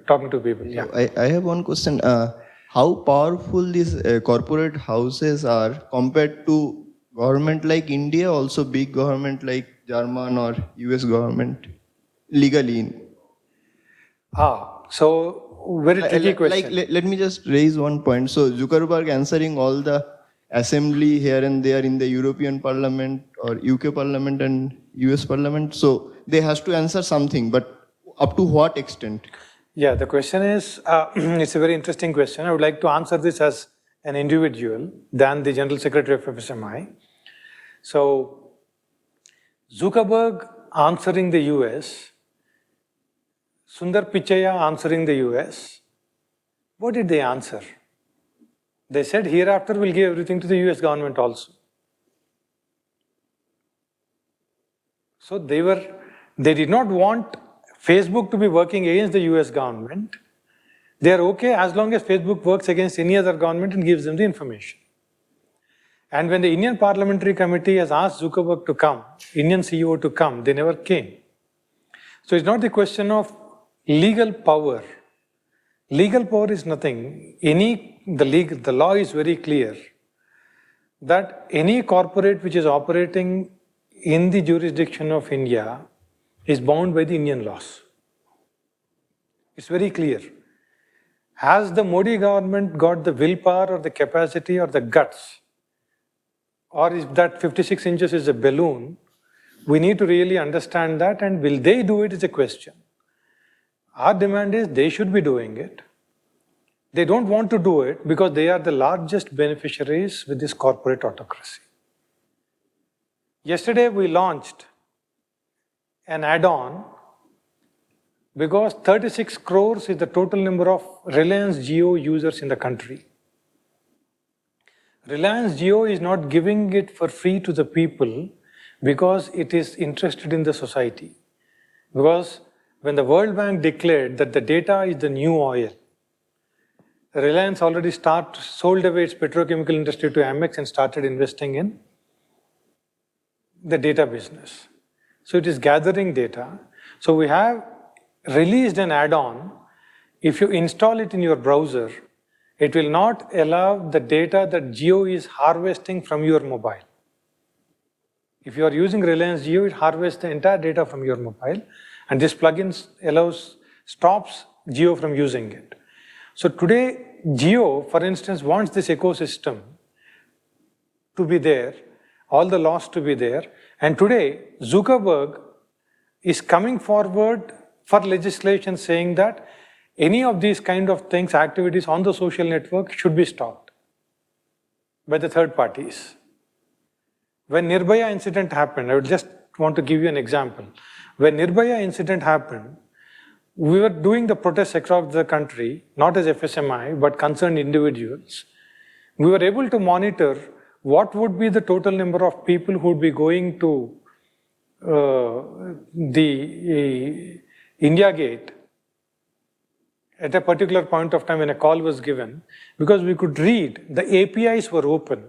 [SPEAKER 1] talking to people. Yeah.
[SPEAKER 7] So I have one question. How powerful these corporate houses are compared to government like India, also big government like German or US government, legally?
[SPEAKER 1] So very tricky question.
[SPEAKER 7] Let me just raise one point. So Zuckerberg answering all the assembly here and there in the European Parliament or UK Parliament and US Parliament. So they has to answer something, but up to what extent?
[SPEAKER 1] Yeah, the question is, it's a very interesting question. I would like to answer this as an individual than the General Secretary of FSMI. So Zuckerberg answering the US, Sundar Pichai answering the US, what did they answer? They said hereafter we'll give everything to the US government also. So they did not want Facebook to be working against the US government. They are okay as long as Facebook works against any other government and gives them the information. And when the Indian Parliamentary Committee has asked Zuckerberg to come, Indian CEO to come, they never came. So it's not the question of legal power. Legal power is nothing. The law is very clear that any corporate which is operating in the jurisdiction of India is bound by the Indian laws. It's very clear. Has the Modi government got the willpower or the capacity or the guts or if that 56 inches is a balloon, we need to really understand that, and will they do it is a question. Our demand is they should be doing it. They don't want to do it because they are the largest beneficiaries with this corporate autocracy. Yesterday we launched an add-on because 36 crores is the total number of Reliance Jio users in the country. Reliance Jio is not giving it for free to the people because it is interested in the society. Because when the World Bank declared that the data is the new oil, Reliance already sold away its petrochemical industry to Amex and started investing in the data business. So it is gathering data. So we have released an add-on. If you install it in your browser, it will not allow the data that Jio is harvesting from your mobile. If you are using Reliance Jio, it harvests the entire data from your mobile, and this plugin stops Jio from using it. So today, Jio, for instance, wants this ecosystem to be there, all the laws to be there, and today, Zuckerberg is coming forward for legislation saying that any of these kind of things, activities on the social network should be stopped by the third parties. When Nirbhaya incident happened, I would just want to give you an example. When Nirbhaya incident happened, we were doing the protests across the country, not as FSMI, but concerned individuals. We were able to monitor what would be the total number of people who would be going to the India Gate at a particular point of time when a call was given, because we could read, the APIs were open.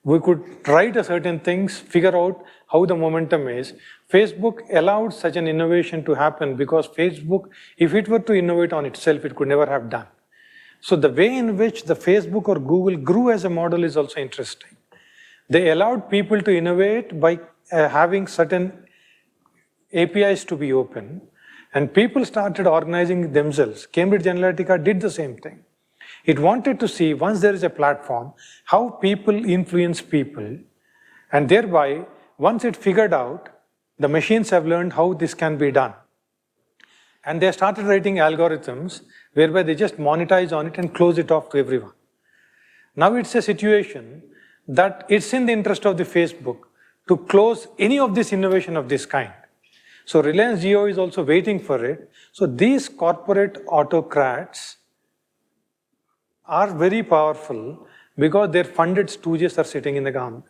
[SPEAKER 1] We could write a certain things, figure out how the momentum is. Facebook allowed such an innovation to happen because Facebook, if it were to innovate on itself, it could never have done. So the way in which the Facebook or Google grew as a model is also interesting. They allowed people to innovate by having certain APIs to be open, and people started organizing themselves. Cambridge Analytica did the same thing. It wanted to see, once there is a platform, how people influence people, and thereby, once it figured out, the machines have learned how this can be done. And they started writing algorithms whereby they just monetize on it and close it off to everyone. Now it's a situation that it's in the interest of the Facebook to close any of this innovation of this kind. So Reliance Jio is also waiting for it. So these corporate autocrats are very powerful because their funded stooges are sitting in the government.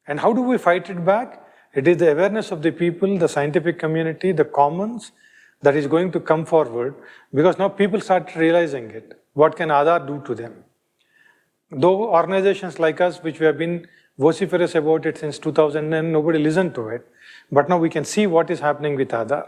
[SPEAKER 1] And how do we fight it back? It is the awareness of the people, the scientific community, the commons that is going to come forward, because now people start realizing it. What can Aadhaar do to them? Though organizations like us, which we have been vociferous about it since 2010, nobody listened to it. But now we can see what is happening with Aadhaar,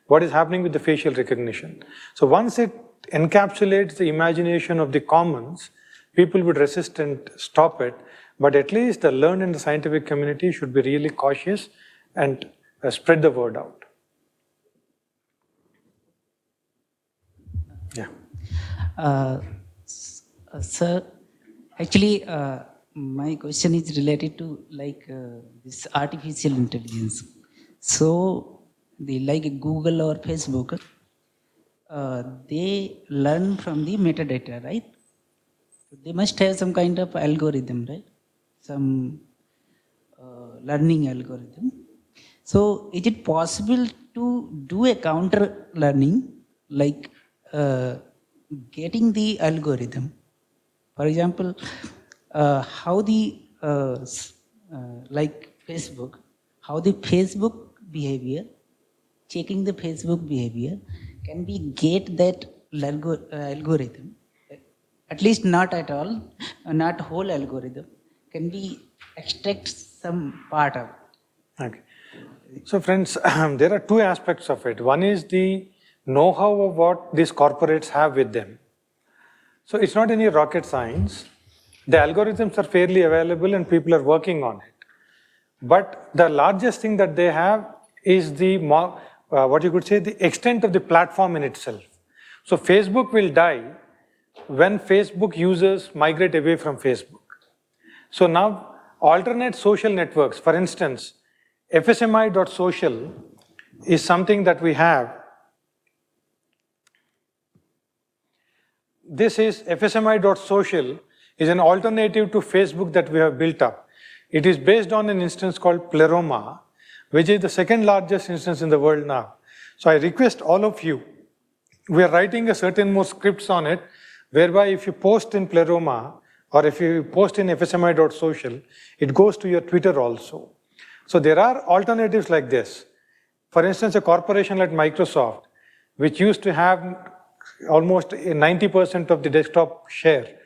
[SPEAKER 1] what is happening with the facial recognition. So once it encapsulates the imagination of the commons, people would resist and stop it. But at least the learned and the scientific community should be really cautious and spread the word out. Yeah.
[SPEAKER 9] Sir, actually, my question is related to this artificial intelligence. So, like Google or Facebook, they learn from the metadata, right? They must have some kind of algorithm, right? Some learning algorithm. So, is it possible to do a counter learning, like getting the algorithm? For example, how the like Facebook, how the Facebook behavior, checking the Facebook behavior, can we get that algorithm? At least not at all, not whole algorithm. Can we extract some part of it?
[SPEAKER 1] Okay. So friends, there are two aspects of it. One is the know-how of what these corporates have with them. So it's not any rocket science. The algorithms are fairly available and people are working on it. But the largest thing that they have is the, what you could say, the extent of the platform in itself. So Facebook will die when Facebook users migrate away from Facebook. So now alternate social networks, for instance, FSMI.social is something that we have. This is FSMI.social is an alternative to Facebook that we have built up. It is based on an instance called Pleroma, which is the second largest instance in the world now. So I request all of you, we are writing a certain more scripts on it, whereby if you post in Pleroma or if you post in FSMI.social, it goes to your Twitter also. So there are alternatives like this. For instance, a corporation like Microsoft, which used to have almost 90% of the desktop share,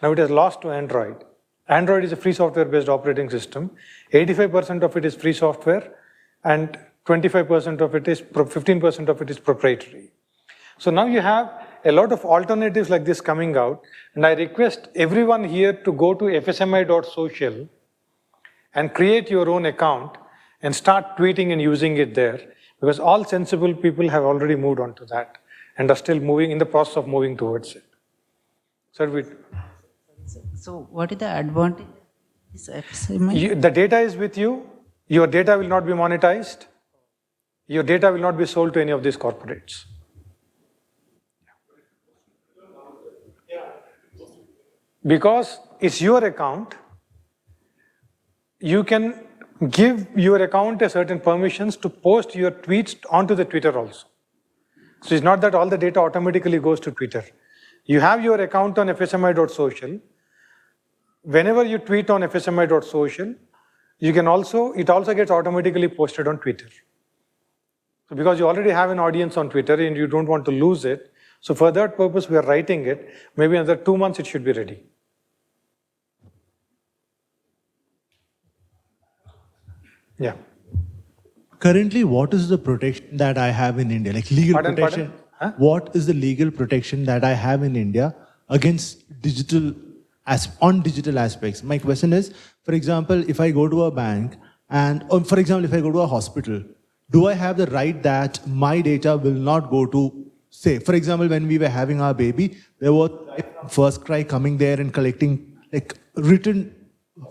[SPEAKER 1] now it has lost to Android. Android is a free software-based operating system. 85% of it is free software, and 25% of it is, 15% of it is proprietary. So now you have a lot of alternatives like this coming out, and I request everyone here to go to fsmi.social and create your own account and start tweeting and using it there, because all sensible people have already moved on to that and are still moving in the process of moving towards it.
[SPEAKER 9] So what is the advantage of this FSMI?
[SPEAKER 1] The data is with you. Your data will not be monetized. Your data will not be sold to any of these corporates. Because it's your account, you can give your account a certain permissions to post your tweets onto the Twitter also. So it's not that all the data automatically goes to Twitter. You have your account on fsmi.social. Whenever you tweet on fsmi.social, you can also, it also gets automatically posted on Twitter. So because you already have an audience on Twitter and you don't want to lose it, so for that purpose we are writing it. Maybe another 2 months it should be ready. Yeah.
[SPEAKER 2] Currently, what is the protection that I have in India? Like legal protection.
[SPEAKER 1] Huh?
[SPEAKER 2] What is the legal protection that I have in India against digital aspects? My question is, for example, if I go to a bank and, or for example, if I go to a hospital, do I have the right that my data will not go to, say, for example, when we were having our baby, there was first cry coming there and collecting like written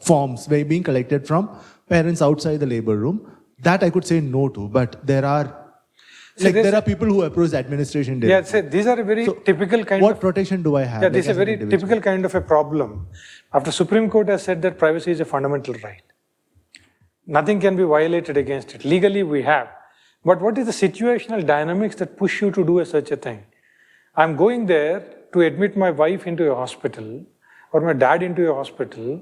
[SPEAKER 2] forms were being collected from parents outside the labor room. That I could say no to, but there are there are people who approach the administration directly.
[SPEAKER 1] Yeah, these are a very typical kind
[SPEAKER 2] what
[SPEAKER 1] of...
[SPEAKER 2] protection do I have?
[SPEAKER 1] Yeah, this is a very typical kind of a problem. After Supreme Court has said that privacy is a fundamental right. Nothing can be violated against it. Legally we have. But what is the situational dynamics that push you to do such a thing? I'm going there to admit my wife into a hospital, or my dad into a hospital,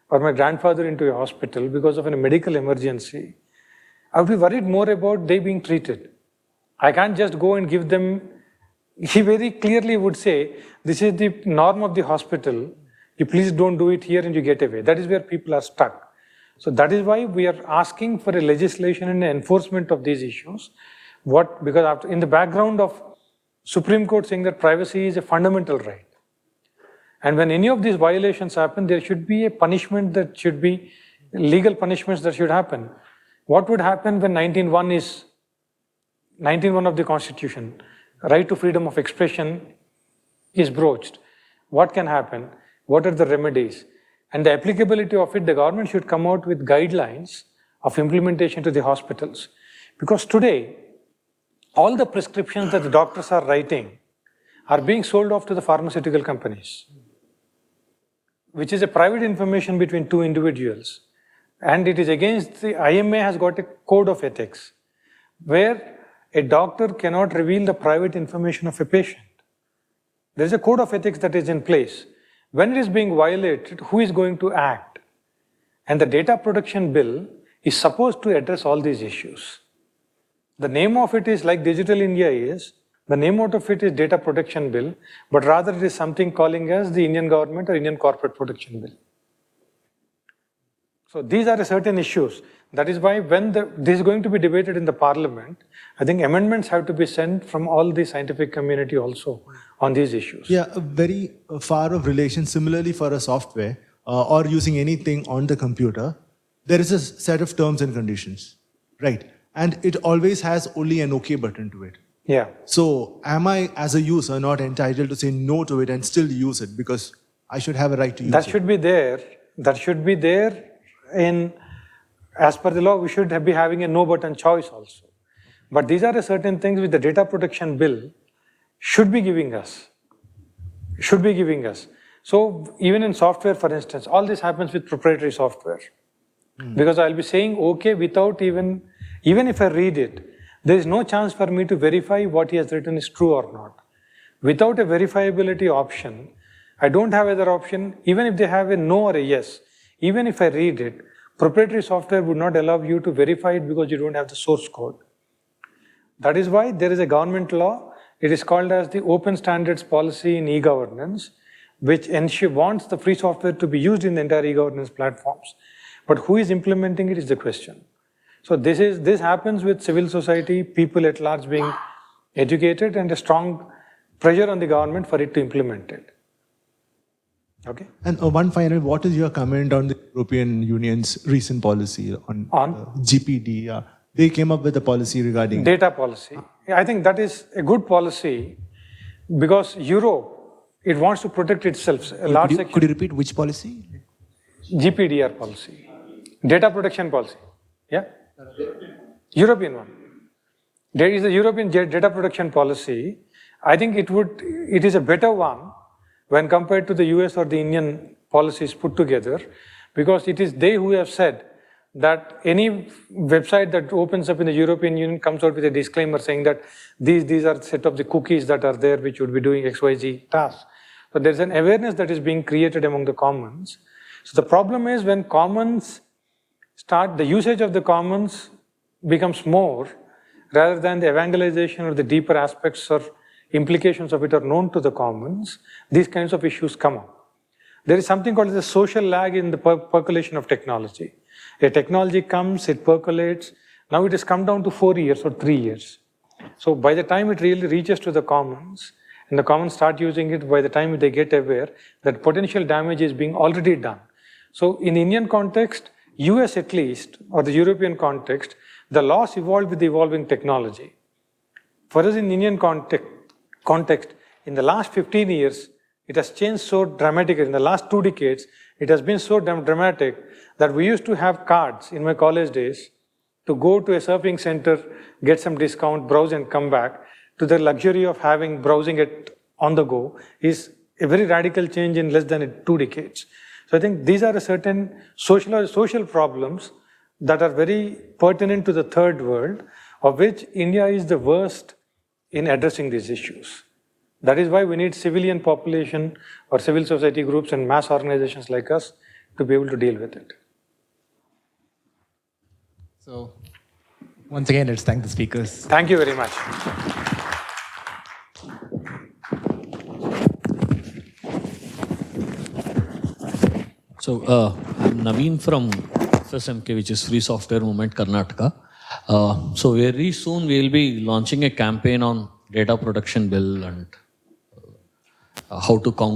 [SPEAKER 1] or my grandfather into a hospital because of a medical emergency. I would be worried more about they being treated. I can't just go and give them, he very clearly would say, this is the norm of the hospital, you please don't do it here and you get away. That is where people are stuck. So that is why we are asking for a legislation and enforcement of these issues. Because after, in the background of Supreme Court saying that privacy is a fundamental right. And when any of these violations happen, there should be a punishment that should be, legal punishments that should happen. What would happen when 19.1 of the Constitution, right to freedom of expression, is broached? What can happen? What are the remedies? And the applicability of it, the government should come out with guidelines of implementation to the hospitals. Because today, all the prescriptions that the doctors are writing are being sold off to the pharmaceutical companies, which is a private information between two individuals. And it is against the IMA has got a code of ethics where a doctor cannot reveal the private information of a patient. There is a code of ethics that is in place. When it is being violated, who is going to act? And the data protection bill is supposed to address all these issues. The name of it is like Digital India is, the name out of it is Data Protection Bill, but rather it is something calling as the Indian Government or Indian Corporate Protection Bill. So these are certain issues. That is why when this is going to be debated in the parliament, I think amendments have to be sent from all the scientific community also on these issues.
[SPEAKER 2] Yeah, a very far of relation. Similarly for a software or using anything on the computer, there is a set of terms and conditions, right? And it always has only an OK button to it.
[SPEAKER 1] Yeah.
[SPEAKER 2] So am I as a user not entitled to say no to it and still use it because I should have a right to use it?
[SPEAKER 1] That should be there. that should be there as per the law, we should be having a no button choice also. But these are the certain things which the data protection bill should be giving us. So even in software, for instance, all this happens with proprietary software. Because I'll be saying okay without even if I read it, there is no chance for me to verify what he has written is true or not. Without a verifiability option, I don't have other option, even if they have a no or a yes, even if I read it, proprietary software would not allow you to verify it because you don't have the source code. That is why there is a government law. It is called as the Open Standards Policy in E-Governance, which wants the free software to be used in the entire e-governance platforms. But who is implementing it is the question. So this happens with civil society, people at large being educated, and a strong pressure on the government for it to implement it. Okay.
[SPEAKER 2] And one final, what is your comment on the European Union's recent policy on GPD? They came up with a policy regarding
[SPEAKER 1] data policy. I think that is a good policy because Europe, it wants to protect itself.
[SPEAKER 5] Could you repeat which policy?
[SPEAKER 1] GPDR policy, data protection policy. Yeah, European one. There is a European data protection policy. I think it is a better one when compared to the US or the Indian policies put together, because it is they who have said that any website that opens up in the European Union comes out with a disclaimer saying that these are set of the cookies that are there which would be doing XYZ tasks. So there's an awareness that is being created among the commons. So the problem is when commons the usage of the commons becomes more rather than the evangelization or the deeper aspects or implications of it are known to the commons, these kinds of issues come up. There is something called the social lag in the percolation of technology. A technology comes, it percolates. Now it has come down to 4 years or 3 years. So by the time it really reaches to the commons, and the commons start using it, by the time they get aware that potential damage is being already done. So in the Indian context, US at least, or the European context, the laws evolved with the evolving technology. For us in the Indian context, in the last 15 years, it has changed so dramatically. In the last 2 decades, it has been so dramatic that we used to have cards in my college days to go to a surfing center, get some discount, browse and come back, to the luxury of having browsing it on the go is a very radical change in less than 2 decades. So I think these are a certain social problems that are very pertinent to the third world, of which India is the worst in addressing these issues. That is why we need civilian population or civil society groups and mass organizations like us to be able to deal with it.
[SPEAKER 5] So, once again, let's thank the speakers.
[SPEAKER 1] Thank you very much.
[SPEAKER 3] So, I'm Naveen from FSMK, which is Free Software Movement Karnataka. So very soon we will be launching a campaign on data protection bill and how to counter